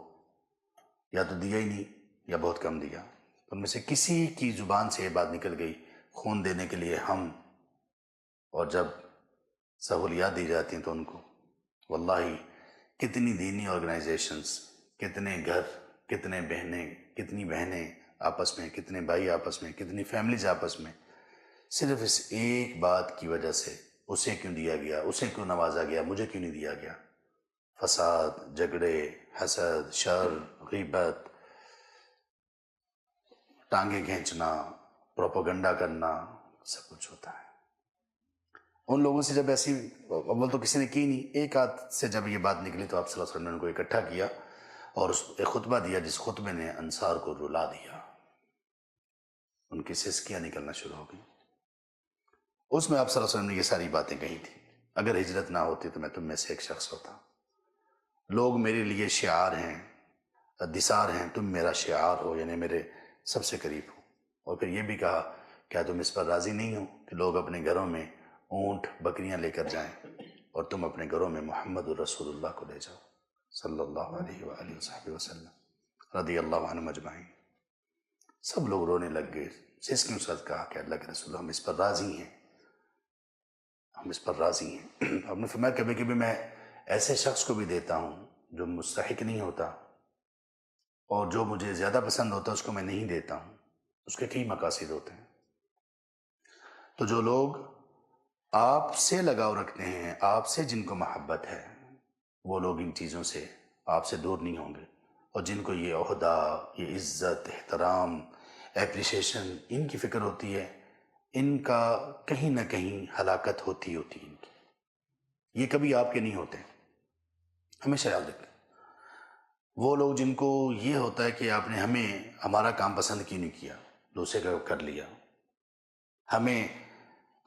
یا تو دیا ہی نہیں یا بہت کم دیا۔ ان میں سے کسی کی زبان سے یہ بات نکل گئی، خون دینے کے لیے ہم، اور جب سہولیات دی جاتی ہیں تو ان کو، واللہ کتنی دینی آرگنائزیشنز، کتنے گھر، کتنی بہنیں آپس میں، کتنے بھائی آپس میں، کتنی فیملیز آپس میں، صرف اس ایک بات کی وجہ سے اسے کیوں دیا گیا، اسے کیوں نوازا گیا، مجھے کیوں نہیں دیا گیا۔ فساد، جھگڑے، حسد، شر، غیبت، ٹانگیں کھینچنا، پروپیگنڈا کرنا، سب کچھ ہوتا ہے۔ ان لوگوں سے جب ایسی، اول تو کسی نے کی نہیں، ایک ہاتھ سے جب یہ بات نکلی تو آپ صلی اللہ علیہ وسلم نے ان کو اکٹھا کیا اور ایک خطبہ دیا، جس خطبے نے انصار کو رلا دیا، ان کی سسکیاں نکلنا شروع ہو گئیں۔ اس میں آپ صلی اللہ علیہ وسلم نے یہ ساری باتیں کہی تھی، اگر ہجرت نہ ہوتی تو میں تم میں سے ایک شخص ہوتا، لوگ میرے لیے شعار ہیں، دثار ہیں، تم میرا شعار ہو، یعنی میرے سب سے قریب ہو۔ اور پھر یہ بھی کہا کیا تم اس پر راضی نہیں ہو کہ لوگ اپنے گھروں میں اونٹ بکریاں لے کر جائیں اور تم اپنے گھروں میں محمد الرسول اللہ کو لے جاؤ صلی اللہ علیہ وآلہ وصحبہ وسلم رضی اللہ عنہم اجمعین۔ سب لوگ رونے لگ گئے، جس کے ساتھ کہا کہ اللہ کے رسول ہم اس پر راضی ہیں، ہم اس پر راضی ہیں۔ آپ نے فرمایا کبھی کبھی میں ایسے شخص کو بھی دیتا ہوں جو مستحق نہیں ہوتا، اور جو مجھے زیادہ پسند ہوتا اس کو میں نہیں دیتا ہوں، اس کے کئی مقاصد ہوتے ہیں۔ تو جو لوگ آپ سے لگاؤ رکھتے ہیں، آپ سے جن کو محبت ہے، وہ لوگ ان چیزوں سے آپ سے دور نہیں ہوں گے، اور جن کو یہ عہدہ، یہ عزت، احترام، اپریشیشن ان کی فکر ہوتی ہے، ان کا کہیں نہ کہیں ہلاکت ہوتی ان کی۔ یہ کبھی آپ کے نہیں ہوتے، ہمیشہ یاد رکھیں۔ وہ لوگ جن کو یہ ہوتا ہے کہ آپ نے ہمارا کام پسند کیوں نہیں کیا، دوسرے کا کر لیا، ہمیں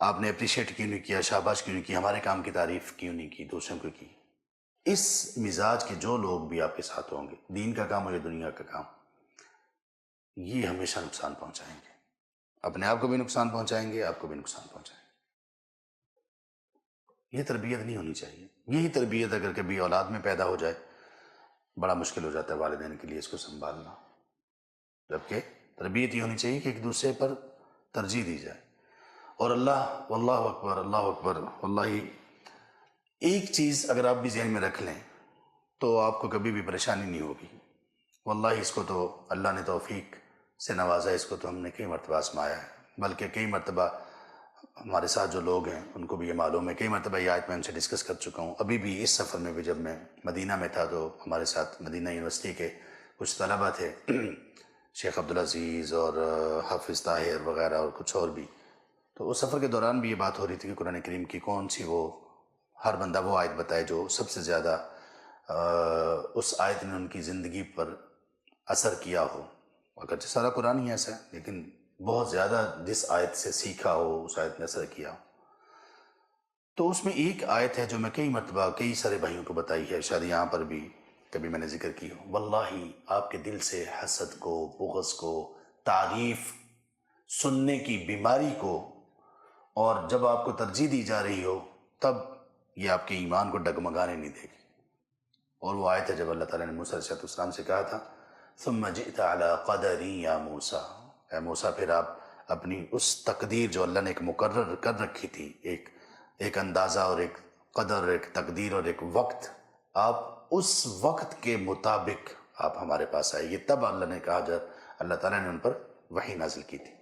آپ نے اپریشیٹ کیوں نہیں کیا، شاباش کیوں نہیں کی، ہمارے کام کی تعریف کیوں نہیں کی، دوسروں کو کی، اس مزاج کے جو لوگ بھی آپ کے ساتھ ہوں گے، دین کا کام ہو یا دنیا کا کام، یہ ہمیشہ نقصان پہنچائیں گے، اپنے آپ کو بھی نقصان پہنچائیں گے، آپ کو بھی نقصان پہنچائیں گے۔ یہ تربیت نہیں ہونی چاہیے۔ یہی تربیت اگر کبھی اولاد میں پیدا ہو جائے بڑا مشکل ہو جاتا ہے والدین کے لیے اس کو سنبھالنا، جبکہ تربیت یہ ہونی چاہیے کہ ایک دوسرے پر ترجیح دی جائے۔ اور واللہ اکبر، اللہ اکبر، واللہ ایک چیز اگر آپ بھی ذہن میں رکھ لیں تو آپ کو کبھی بھی پریشانی نہیں ہوگی۔ واللہ اس کو تو اللہ نے توفیق سے نوازا، اس کو تو ہم نے کئی مرتبہ آزمایا ہے، بلکہ کئی مرتبہ ہمارے ساتھ جو لوگ ہیں ان کو بھی یہ معلوم ہے، کئی مرتبہ یہ آیت میں ان سے ڈسکس کر چکا ہوں۔ ابھی بھی اس سفر میں بھی جب میں مدینہ میں تھا تو ہمارے ساتھ مدینہ یونیورسٹی کے کچھ طلبہ تھے، شیخ عبدالعزیز اور حافظ طاہر وغیرہ اور کچھ اور بھی، تو اس سفر کے دوران بھی یہ بات ہو رہی تھی کہ قرآن کریم کی کون سی وہ ہر بندہ وہ آیت بتائے جو سب سے زیادہ اس آیت نے ان کی زندگی پر اثر کیا ہو۔ اگرچہ سارا قرآن ہی ایسا ہے، لیکن بہت زیادہ جس آیت سے سیکھا ہو، اس آیت نے اثر کیا ہو۔ تو اس میں ایک آیت ہے جو میں کئی مرتبہ کئی سارے بھائیوں کو بتائی ہے، شاید یہاں پر بھی کبھی میں نے ذکر کی ہو۔ واللہ آپ کے دل سے حسد کو، بغض کو، تعریف سننے کی بیماری کو، اور جب آپ کو ترجیح دی جا رہی ہو تب یہ آپ کے ایمان کو ڈگمگانے نہیں دے گی۔ اور وہ آیت ہے جب اللہ تعالیٰ نے موسیٰ علیہ السلام سے کہا تھا ثم جئت على قدری یا موسیٰ، اے موسیٰ پھر آپ اپنی اس تقدیر جو اللہ نے ایک مقرر کر رکھی تھی، ایک اندازہ اور ایک قدر، ایک تقدیر اور ایک وقت، آپ اس وقت کے مطابق آپ ہمارے پاس آئیے، تب اللہ نے کہا جب اللہ تعالیٰ نے ان پر وحی نازل کی تھی۔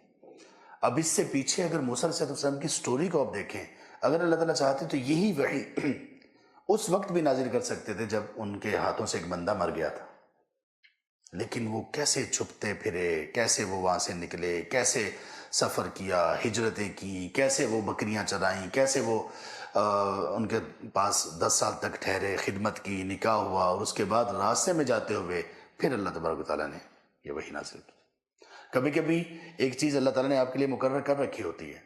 اب اس سے پیچھے اگر موسیٰ علیہ السلام کی سٹوری کو آپ دیکھیں، اگر اللہ تعالیٰ چاہتے تو یہی وحی اس وقت بھی نازل کر سکتے تھے جب ان کے ہاتھوں سے ایک بندہ مر گیا تھا، لیکن وہ کیسے چھپتے پھرے، کیسے وہ وہاں سے نکلے، کیسے سفر کیا، ہجرتیں کی، کیسے وہ بکریاں چرائیں، کیسے وہ ان کے پاس 10 سال تک ٹھہرے، خدمت کی، نکاح ہوا، اور اس کے بعد راستے میں جاتے ہوئے پھر اللہ تبارک و تعالیٰ نے یہ وحی نازل کی۔ کبھی کبھی ایک چیز اللہ تعالیٰ نے آپ کے لیے مقرر کر رکھی ہوتی ہے،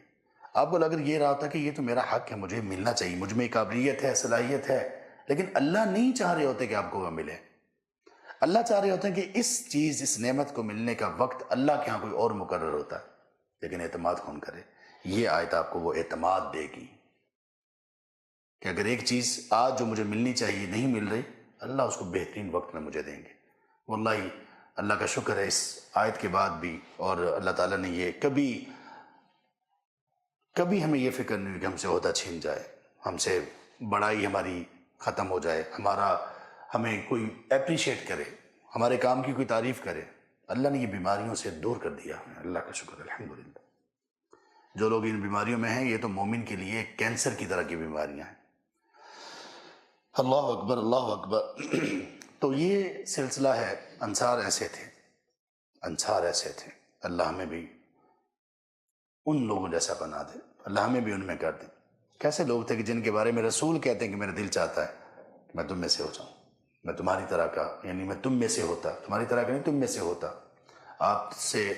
آپ کو اگر یہ رہا ہوتا کہ یہ تو میرا حق ہے، مجھے ملنا چاہیے، مجھ میں قابلیت ہے، صلاحیت ہے، لیکن اللہ نہیں چاہ رہے ہوتے کہ آپ کو وہ ملے۔ اللہ چاہ رہے ہوتے ہیں کہ اس نعمت کو ملنے کا وقت اللہ کے ہاں کوئی اور مقرر ہوتا ہے، لیکن اعتماد کون کرے؟ یہ آیت آپ کو وہ اعتماد دے گی کہ اگر ایک چیز آج جو مجھے ملنی چاہیے نہیں مل رہی، اللہ اس کو بہترین وقت میں مجھے دیں گے۔ واللہ اللہ کا شکر ہے اس آیت کے بعد بھی، اور اللہ تعالیٰ نے یہ کبھی ہمیں یہ فکر نہیں ہوئی کہ ہم سے عہدہ چھین جائے، ہم سے بڑائی ہماری ختم ہو جائے، ہمیں کوئی اپریشیٹ کرے، ہمارے کام کی کوئی تعریف کرے۔ اللہ نے یہ بیماریوں سے دور کر دیا ہمیں، اللہ کا شکر الحمدللہ۔ جو لوگ ان بیماریوں میں ہیں، یہ تو مومن کے لیے کینسر کی طرح کی بیماریاں ہیں۔ اللہ اکبر، اللہ اکبر۔ تو یہ سلسلہ ہے، انصار ایسے تھے، اللہ ہمیں بھی ان لوگوں جیسا بنا دے، اللہ ہمیں بھی ان میں کر دے۔ کیسے لوگ تھے کہ جن کے بارے میں رسول کہتے ہیں کہ میرا دل چاہتا ہے کہ میں تم میں سے ہو جاؤں، میں تمہاری طرح کا، یعنی میں تم میں سے ہوتا، تمہاری طرح کا نہیں، تم میں سے ہوتا، آپ سے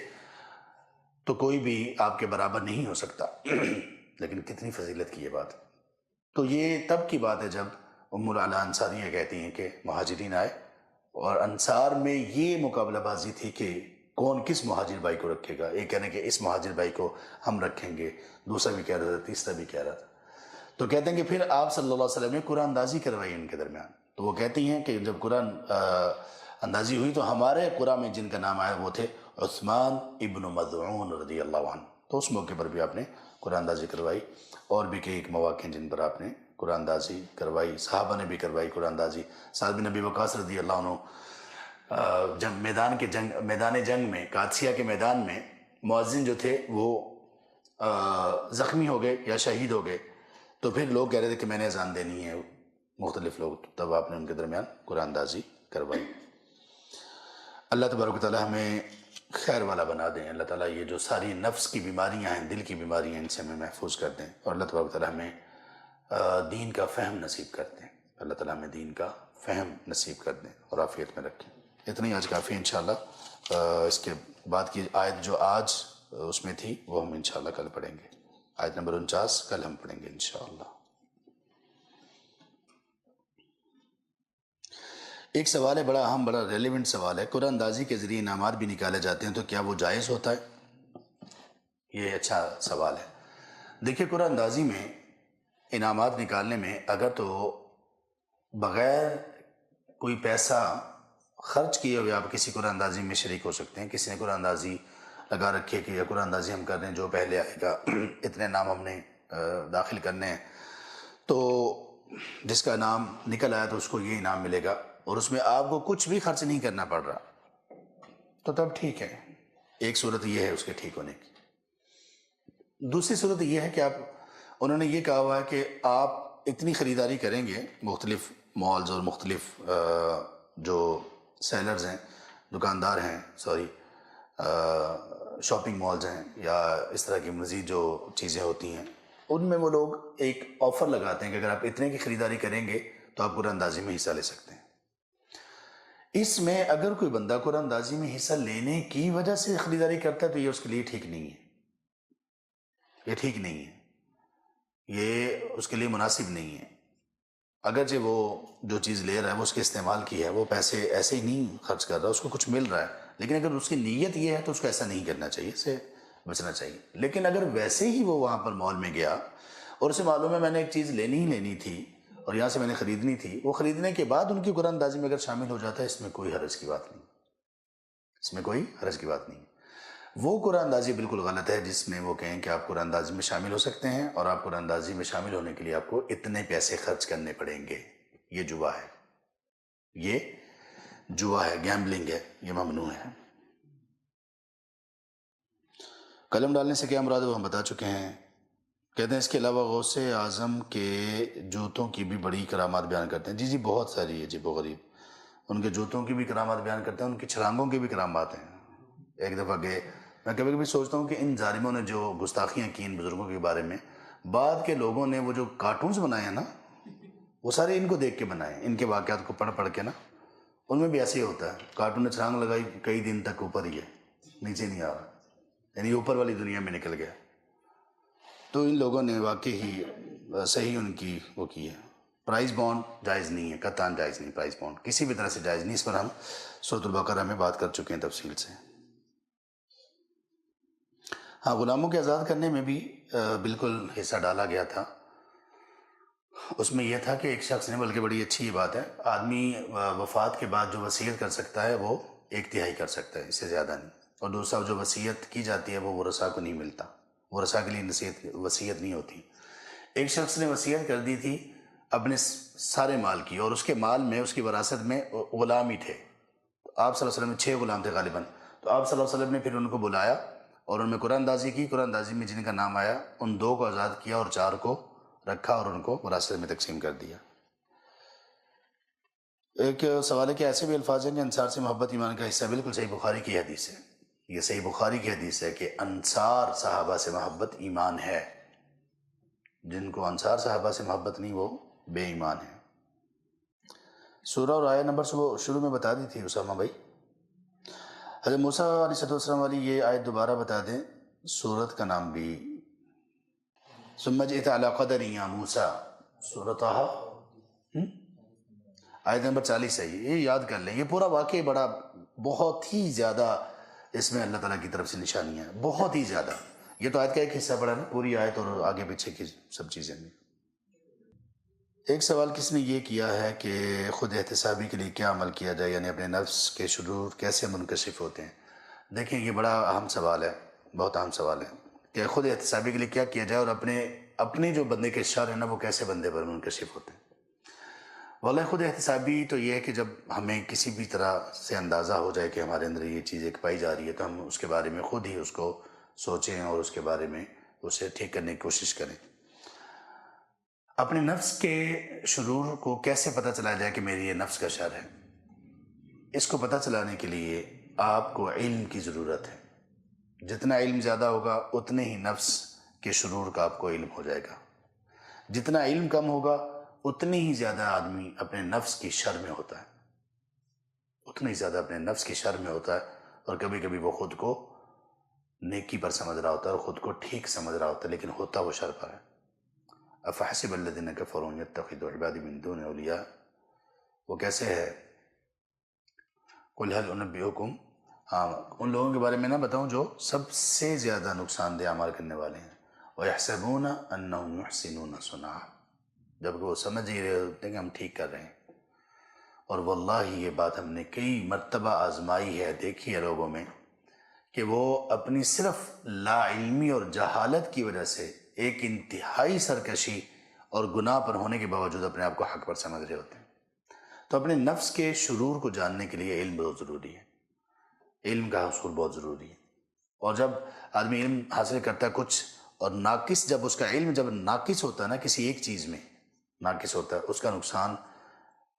تو کوئی بھی آپ کے برابر نہیں ہو سکتا۔ لیکن کتنی فضیلت کی یہ بات۔ تو یہ تب کی بات ہے جب ام العلا انصاریہ کہتی ہیں کہ مہاجرین آئے، اور انصار میں یہ مقابلہ بازی تھی کہ کون کس مہاجر بھائی کو رکھے گا۔ ایک کہنے کہ اس مہاجر بھائی کو ہم رکھیں گے، دوسرا بھی کہہ رہا تھا، تیسرا بھی کہہ رہا تھا۔ تو کہتے ہیں کہ پھر آپ صلی اللہ علیہ وسلم نے قرآن اندازی کروائی ان کے درمیان۔ تو وہ کہتی ہیں کہ جب قرآن اندازی ہوئی تو ہمارے قرآن میں جن کا نام آیا وہ تھے عثمان ابن مظعون رضی اللہ عنہ۔ تو اس موقع پر بھی آپ نے قرآن اندازی کروائی، اور بھی کئی ایک مواقع ہیں جن پر آپ نے قرآن اندازی کروائی، صحابہ نے بھی کروائی قرآن اندازی۔ سعد بن ابی وقاص رضی اللہ عنہ میدان جنگ میں، قادسیہ کے میدان میں مؤذن جو تھے وہ زخمی ہو گئے یا شہید ہو گئے، تو پھر لوگ کہہ رہے تھے کہ میں نے اذان دینی ہے، مختلف لوگ، تب آپ نے ان کے درمیان قرآن اندازی کروائی۔ اللہ تبارک و تعالیٰ ہمیں خیر والا بنا دیں، اللہ تعالیٰ یہ جو ساری نفس کی بیماریاں ہیں، دل کی بیماریاں ہیں، ان سے ہمیں محفوظ کر دیں، اور اللہ تبارک و تعالیٰ ہمیں دین کا فہم نصیب کر دیں، اللہ تعالیٰ ہمیں دین کا فہم نصیب کر دیں اور عافیت میں رکھیں۔ اتنا ہی آج کافی ہے انشاءاللہ۔ اس کے بعد کی آیت جو آج اس میں تھی وہ ہم انشاءاللہ کل پڑھیں گے، آیت نمبر 49 کل ہم پڑھیں گے انشاءاللہ۔ ایک سوال ہے، بڑا اہم، بڑا ریلیونٹ سوال ہے، قرآن اندازی کے ذریعے انعامات بھی نکالے جاتے ہیں تو کیا وہ جائز ہوتا ہے؟ یہ اچھا سوال ہے۔ دیکھیے قرآن اندازی میں انعامات نکالنے میں اگر تو بغیر کوئی پیسہ خرچ کیے ہوئے آپ کسی قرآن اندازی میں شریک ہو سکتے ہیں۔ کسی نے قرآن اندازی لگا رکھے کہ یہ قرآن اندازی ہم کر رہے ہیں، جو پہلے آئے گا اتنے نام ہم نے داخل کرنے ہیں، تو جس کا نام نکل آیا تو اس کو یہ انعام ملے گا، اور اس میں آپ کو کچھ بھی خرچ نہیں کرنا پڑ رہا، تو تب ٹھیک ہے۔ ایک صورت یہ ہے اس کے ٹھیک ہونے کی۔ دوسری صورت یہ ہے کہ انہوں نے یہ کہا ہوا ہے کہ آپ اتنی خریداری کریں گے، مختلف مالز اور مختلف جو سیلرز ہیں، دکاندار ہیں، شاپنگ مالز ہیں، یا اس طرح کی مزید جو چیزیں ہوتی ہیں، ان میں وہ لوگ ایک آفر لگاتے ہیں کہ اگر آپ اتنے کی خریداری کریں گے تو آپ قرآن اندازی میں حصہ لے سکتے ہیں۔ اس میں اگر کوئی بندہ قرآن اندازی میں حصہ لینے کی وجہ سے خریداری کرتا ہے تو یہ اس کے لیے ٹھیک نہیں ہے، یہ ٹھیک نہیں ہے، یہ اس کے لیے مناسب نہیں ہے۔ اگرچہ وہ جو چیز لے رہا ہے وہ اس کے استعمال کی ہے، وہ پیسے ایسے ہی نہیں خرچ کر رہا، اس کو کچھ مل رہا ہے، لیکن اگر اس کی نیت یہ ہے تو اس کو ایسا نہیں کرنا چاہیے، اس سے بچنا چاہیے۔ لیکن اگر ویسے ہی وہ وہاں پر مال میں گیا اور اسے معلوم ہے میں نے ایک چیز لینی تھی اور یہاں سے میں نے خریدنی تھی، وہ خریدنے کے بعد ان کی قرآن اندازی میں اگر شامل ہو جاتا ہے، اس میں کوئی حرج کی بات نہیں، اس میں کوئی حرج کی بات نہیں۔ وہ قرآن اندازی بالکل غلط ہے جس میں وہ کہیں کہ آپ قرآن اندازی میں شامل ہو سکتے ہیں اور آپ قرآن اندازی میں شامل ہونے کے لیے آپ کو اتنے پیسے خرچ کرنے پڑیں گے. یہ جوا ہے، یہ جوا ہے، گیمبلنگ ہے، یہ ممنوع ہے. قلم ڈالنے سے کیا مراد ہے وہ ہم بتا چکے ہیں. کہتے ہیں اس کے علاوہ غوث اعظم کے جوتوں کی بھی بڑی کرامات بیان کرتے ہیں. جی بہت ساری عجیب و غریب. ان کے جوتوں کی بھی کرامات بیان کرتے ہیں، ان کی چھلانگوں کی بھی کرامات ہیں. ایک دفعہ گئے، میں کبھی کبھی سوچتا ہوں کہ ان ظالموں نے جو گستاخیاں کی ان بزرگوں کے بارے میں، بعد کے لوگوں نے وہ جو کارٹونز بنائے ہیں نا، وہ سارے ان کو دیکھ کے بنائے، ان کے واقعات کو پڑھ کے نا. ان میں بھی ایسے ہی ہوتا ہے. کارٹون نے چھلانگ لگائی، کئی دن تک اوپر ہی ہے، نیچے نہیں آ رہا، یعنی اوپر والی دنیا میں نکل گیا. تو ان لوگوں نے واقعی ہی صحیح ان کی وہ کی ہے. پرائز بانڈ جائز نہیں ہے، قطعاً جائز نہیں. پرائز بانڈ کسی بھی طرح سے جائز نہیں. اس پر ہم سورۃ البقرہ میں بات کر چکے ہیں تفصیل سے. ہاں، غلاموں کے آزاد کرنے میں بھی بالکل حصہ ڈالا گیا تھا. اس میں یہ تھا کہ ایک شخص نے، بلکہ بڑی اچھی یہ بات ہے، آدمی وفات کے بعد جو وصیت کر سکتا ہے وہ 1/3 کر سکتا ہے، اس سے زیادہ نہیں. اور دوسرا جو وصیت کی جاتی ہے وہ ورثاء کو نہیں ملتا، ورثاء کے لیے وصیت نہیں ہوتی. ایک شخص نے وصیت کر دی تھی اپنے سارے مال کی، اور اس کے مال میں، اس کی وراثت میں غلام ہی تھے. آپ صلی اللہ علیہ وسلم میں 6 غلام تھے غالباً. تو آپ صلی اللہ علیہ وسلم نے پھر ان کو بلایا اور ان میں قرآن اندازی کی. قرآن اندازی میں جن کا نام آیا ان 2 کو آزاد کیا اور 4 کو رکھا اور ان کو وراثت میں تقسیم کر دیا. ایک سوال ہے کہ ایسے بھی الفاظ ہیں کہ انصار سے محبت ایمان کا حصہ. بالکل صحیح بخاری کی حدیث ہے، یہ صحیح بخاری کی حدیث ہے کہ انصار صحابہ سے محبت ایمان ہے. جن کو انصار صحابہ سے محبت نہیں وہ بے ایمان ہے. سورہ اور آیت نمبر شروع میں بتا دی تھی اسامہ بھائی. حضرت موسیٰ علیہ السلام والی یہ آیت دوبارہ بتا دیں. سورت کا نام بھی ثم جئت علی قدر یا موسیٰ، سورۃ طٰہٰ آیت نمبر 40 ہے. یہ یاد کر لیں. یہ پورا واقعہ بڑا بہت ہی زیادہ اس میں اللہ تعالیٰ کی طرف سے نشانیاں ہیں، بہت ہی زیادہ. یہ تو آیت کا ایک حصہ پڑا نا، پوری آیت اور آگے پیچھے کی سب چیزیں بھی. ایک سوال کس نے یہ کیا ہے کہ خود احتسابی کے لیے کیا عمل کیا جائے، یعنی اپنے نفس کے شرور کیسے منکشف ہوتے ہیں. دیکھیں یہ بڑا اہم سوال ہے، بہت اہم سوال ہے کہ خود احتسابی کے لیے کیا کیا جائے اور اپنے جو بندے کے شر ہیں نا وہ کیسے بندے پر منکشف ہوتے ہیں. واللہ خود احتسابی تو یہ ہے کہ جب ہمیں کسی بھی طرح سے اندازہ ہو جائے کہ ہمارے اندر یہ چیز ایک پائی جا رہی ہے تو ہم اس کے بارے میں خود ہی اس کو سوچیں اور اس کے بارے میں اسے ٹھیک کرنے کی کوشش کریں. اپنے نفس کے شرور کو کیسے پتہ چلا جائے کہ میری یہ نفس کا شر ہے. اس کو پتہ چلانے کے لیے آپ کو علم کی ضرورت ہے. جتنا علم زیادہ ہوگا اتنے ہی نفس کے شرور کا آپ کو علم ہو جائے گا. جتنا علم کم ہوگا اتنی ہی زیادہ آدمی اپنے نفس کی شر میں ہوتا ہے، اتنا ہی زیادہ اپنے نفس کی شر میں ہوتا ہے. اور کبھی کبھی وہ خود کو نیکی پر سمجھ رہا ہوتا ہے اور خود کو ٹھیک سمجھ رہا ہوتا ہے، لیکن ہوتا وہ شر پر ہے. افحسب الذین کفروا یتخذوا عبادی من دون اولیاء، وہ کیسے ہے؟ قل هل انبئکم، ہاں ان لوگوں کے بارے میں نہ بتاؤں جو سب سے زیادہ نقصان دہ اعمال کرنے والے ہیں. وَيَحْسَبُونَ أَنَّهُمْ يُحْسِنُونَ صُنْعًا، جبکہ وہ سمجھ ہی رہے ہوتے ہیں کہ ہم ٹھیک کر رہے ہیں. اور واللہ یہ بات ہم نے کئی مرتبہ آزمائی ہے، دیکھی ہے لوگوں میں کہ وہ اپنی صرف لا علمی اور جہالت کی وجہ سے ایک انتہائی سرکشی اور گناہ پر ہونے کے باوجود اپنے آپ کو حق پر سمجھ رہے ہوتے ہیں. تو اپنے نفس کے شرور کو جاننے کے لیے علم بہت ضروری ہے، علم کا حصول بہت ضروری ہے. اور جب آدمی علم حاصل کرتا ہے کچھ اور ناقص، جب اس کا علم جب ناقص ہوتا ہے نا، کسی ایک چیز میں ناقص ہوتا ہے، اس کا نقصان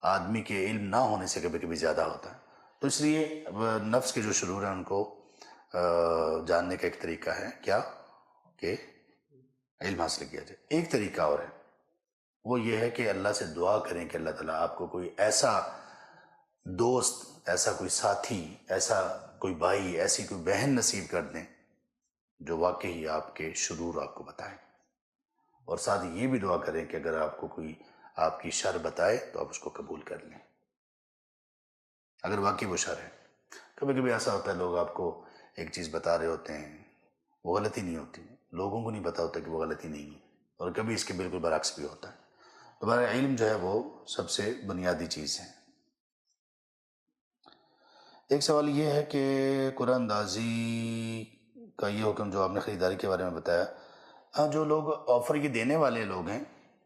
آدمی کے علم نہ ہونے سے کبھی کبھی زیادہ ہوتا ہے. تو اس لیے نفس کے جو شرور ہیں ان کو جاننے کا ایک طریقہ ہے کیا کہ علم حاصل کیا جائے. ایک طریقہ اور ہے، وہ یہ ہے کہ اللہ سے دعا کریں کہ اللہ تعالیٰ آپ کو کوئی ایسا دوست، ایسا کوئی ساتھی، ایسا کوئی بھائی، ایسی کوئی بہن نصیب کر دیں جو واقعی آپ کے شرور آپ کو بتائیں. اور ساتھ یہ بھی دعا کریں کہ اگر آپ کو کوئی آپ کی شر بتائے تو آپ اس کو قبول کر لیں اگر واقعی وہ شر ہے. کبھی کبھی ایسا ہوتا ہے لوگ آپ کو ایک چیز بتا رہے ہوتے ہیں، وہ غلطی نہیں ہوتی، لوگوں کو نہیں پتا ہوتا کہ وہ غلطی نہیں ہے، اور کبھی اس کے بالکل برعکس بھی ہوتا ہے. تمہارا علم جو ہے وہ سب سے بنیادی چیز ہے. ایک سوال یہ ہے کہ قرآن اندازی کا یہ حکم جو آپ نے خریداری کے بارے میں بتایا، جو لوگ آفر یہ دینے والے لوگ ہیں،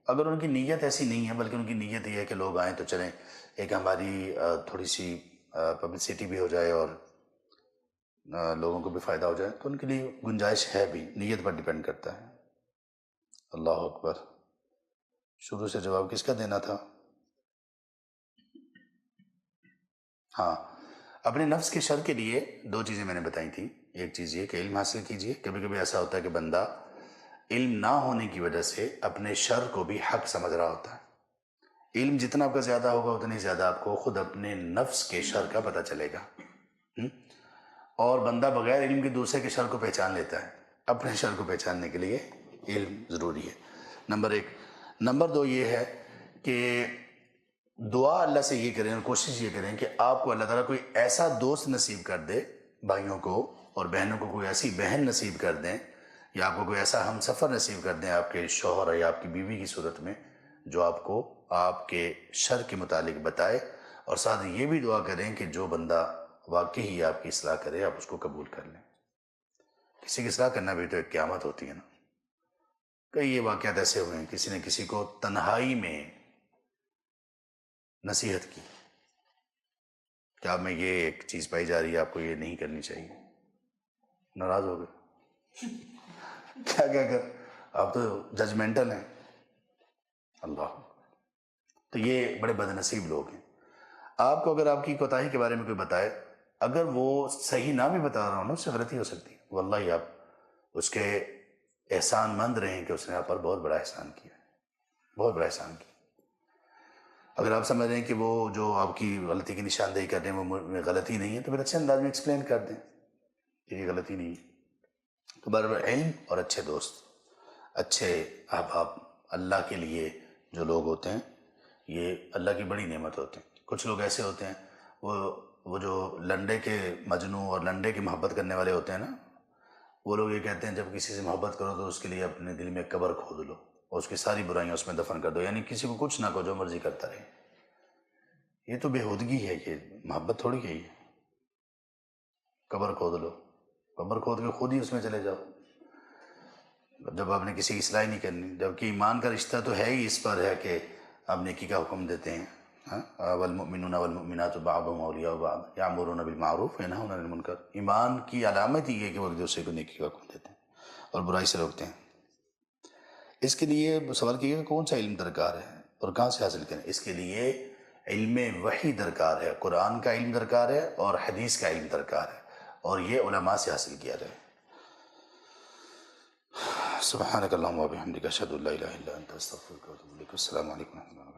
اگر ان کی نیت ایسی نہیں ہے بلکہ ان کی نیت یہ ہے کہ لوگ آئیں تو چلیں، ایک ہماری تھوڑی سی پبلسٹی بھی ہو جائے اور لوگوں کو بھی فائدہ ہو جائے، تو ان کے لیے گنجائش ہے بھی، نیت پر ڈیپینڈ کرتا ہے۔ اللہ اکبر۔ شروع سے جواب کس کا دینا تھا؟ ہاں، اپنے نفس کے شر کے لیے دو چیزیں میں نے بتائی تھیں۔ ایک چیز یہ کہ علم حاصل کیجئے۔ کبھی کبھی ایسا ہوتا ہے کہ بندہ علم نہ ہونے کی وجہ سے اپنے شر کو بھی حق سمجھ رہا ہوتا ہے۔ علم جتنا آپ کا زیادہ ہوگا اتنی زیادہ آپ کو خود اپنے نفس کے شر کا پتہ چلے گا، اور بندہ بغیر علم کے دوسرے کے شر کو پہچان لیتا ہے۔ اپنے شر کو پہچاننے کے لیے علم ضروری ہے، نمبر ایک۔ نمبر دو یہ ہے کہ دعا اللہ سے یہ کریں اور کوشش یہ کریں کہ آپ کو اللہ تعالیٰ کوئی ایسا دوست نصیب کر دے، بھائیوں کو اور بہنوں کو کوئی ایسی بہن نصیب کر دیں، یا آپ کو کوئی ایسا ہم سفر نصیب کر دیں آپ کے شوہر یا آپ کی بیوی کی صورت میں، جو آپ کو آپ کے شر کے متعلق بتائے، اور ساتھ یہ بھی دعا کریں کہ جو بندہ واقعی ہی آپ کی اصلاح کرے آپ اس کو قبول کر لیں۔ کسی کی اصلاح کرنا بھی تو ایک قیامت ہوتی ہے نا۔ کئی یہ واقعات ایسے ہوئے ہیں، کسی نے کسی کو تنہائی میں نصیحت کی کہ آپ میں یہ ایک چیز پائی جا رہی ہے، آپ کو یہ نہیں کرنی چاہیے، ناراض ہو گئے۔ کیا کر، آپ تو ججمنٹل ہیں۔ اللہ، تو یہ بڑے بد نصیب لوگ ہیں۔ آپ کو اگر آپ کی کوتاہی کے بارے میں کوئی بتائے، اگر وہ صحیح نہ بھی بتا رہا ہوں نا، اس سے غلطی ہو سکتی ہے، واللہ آپ اس کے احسان مند رہیں کہ اس نے آپ پر بہت بڑا احسان کیا، بہت بڑا احسان کیا۔ اگر آپ سمجھ رہے ہیں کہ وہ جو آپ کی غلطی کی نشاندہی کر رہے ہیں وہ غلطی نہیں ہے، تو پھر اچھے انداز میں ایکسپلین کر دیں کہ یہ غلطی نہیں ہے۔ تو برابر علم اور اچھے دوست، اچھے احباب اللہ کے لیے جو لوگ ہوتے ہیں، یہ اللہ کی بڑی نعمت ہوتے ہیں۔ کچھ لوگ ایسے ہوتے ہیں، وہ جو لنڈے کے مجنوں اور لنڈے کی محبت کرنے والے ہوتے ہیں نا، وہ لوگ یہ کہتے ہیں جب کسی سے محبت کرو تو اس کے لیے اپنے دل میں قبر کھود لو اور اس کی ساری برائیاں اس میں دفن کر دو، یعنی کسی کو کچھ نہ کہو، جو مرضی کرتا رہے۔ یہ تو بےہودگی ہے، یہ محبت تھوڑی ہے۔ یہ قبر کھود لو، قبر کھود کے خود ہی اس میں چلے جاؤ جب آپ نے کسی کی اصلاح نہیں کرنی۔ جبکہ ایمان کا رشتہ تو ہے ہی اس پر ہے کہ آپ نیکی کا حکم دیتے ہیں، والمؤمنون والمؤمنات بعضهم اولیاء بعض یامرون بالمعروف وینہون عن المنکر۔ ایمان کی علامت ہی ہے کہ وہ ایک دوسرے کو نیکی کا حکم دیتے ہیں اور برائی سے روکتے ہیں۔ اس کے لیے سوال کیے کہ کون سا علم درکار ہے اور کہاں سے حاصل کریں؟ اس کے لیے علم وحی درکار ہے، قرآن کا علم درکار ہے اور حدیث کا علم درکار ہے، اور یہ علماء سے حاصل کیا جائے۔ سبحانک اللہم و بحمدک، اشہد ان لا الہ الا انت، استغفرک و اتوب الیک۔ السلام علیکم و رحمۃ اللہ۔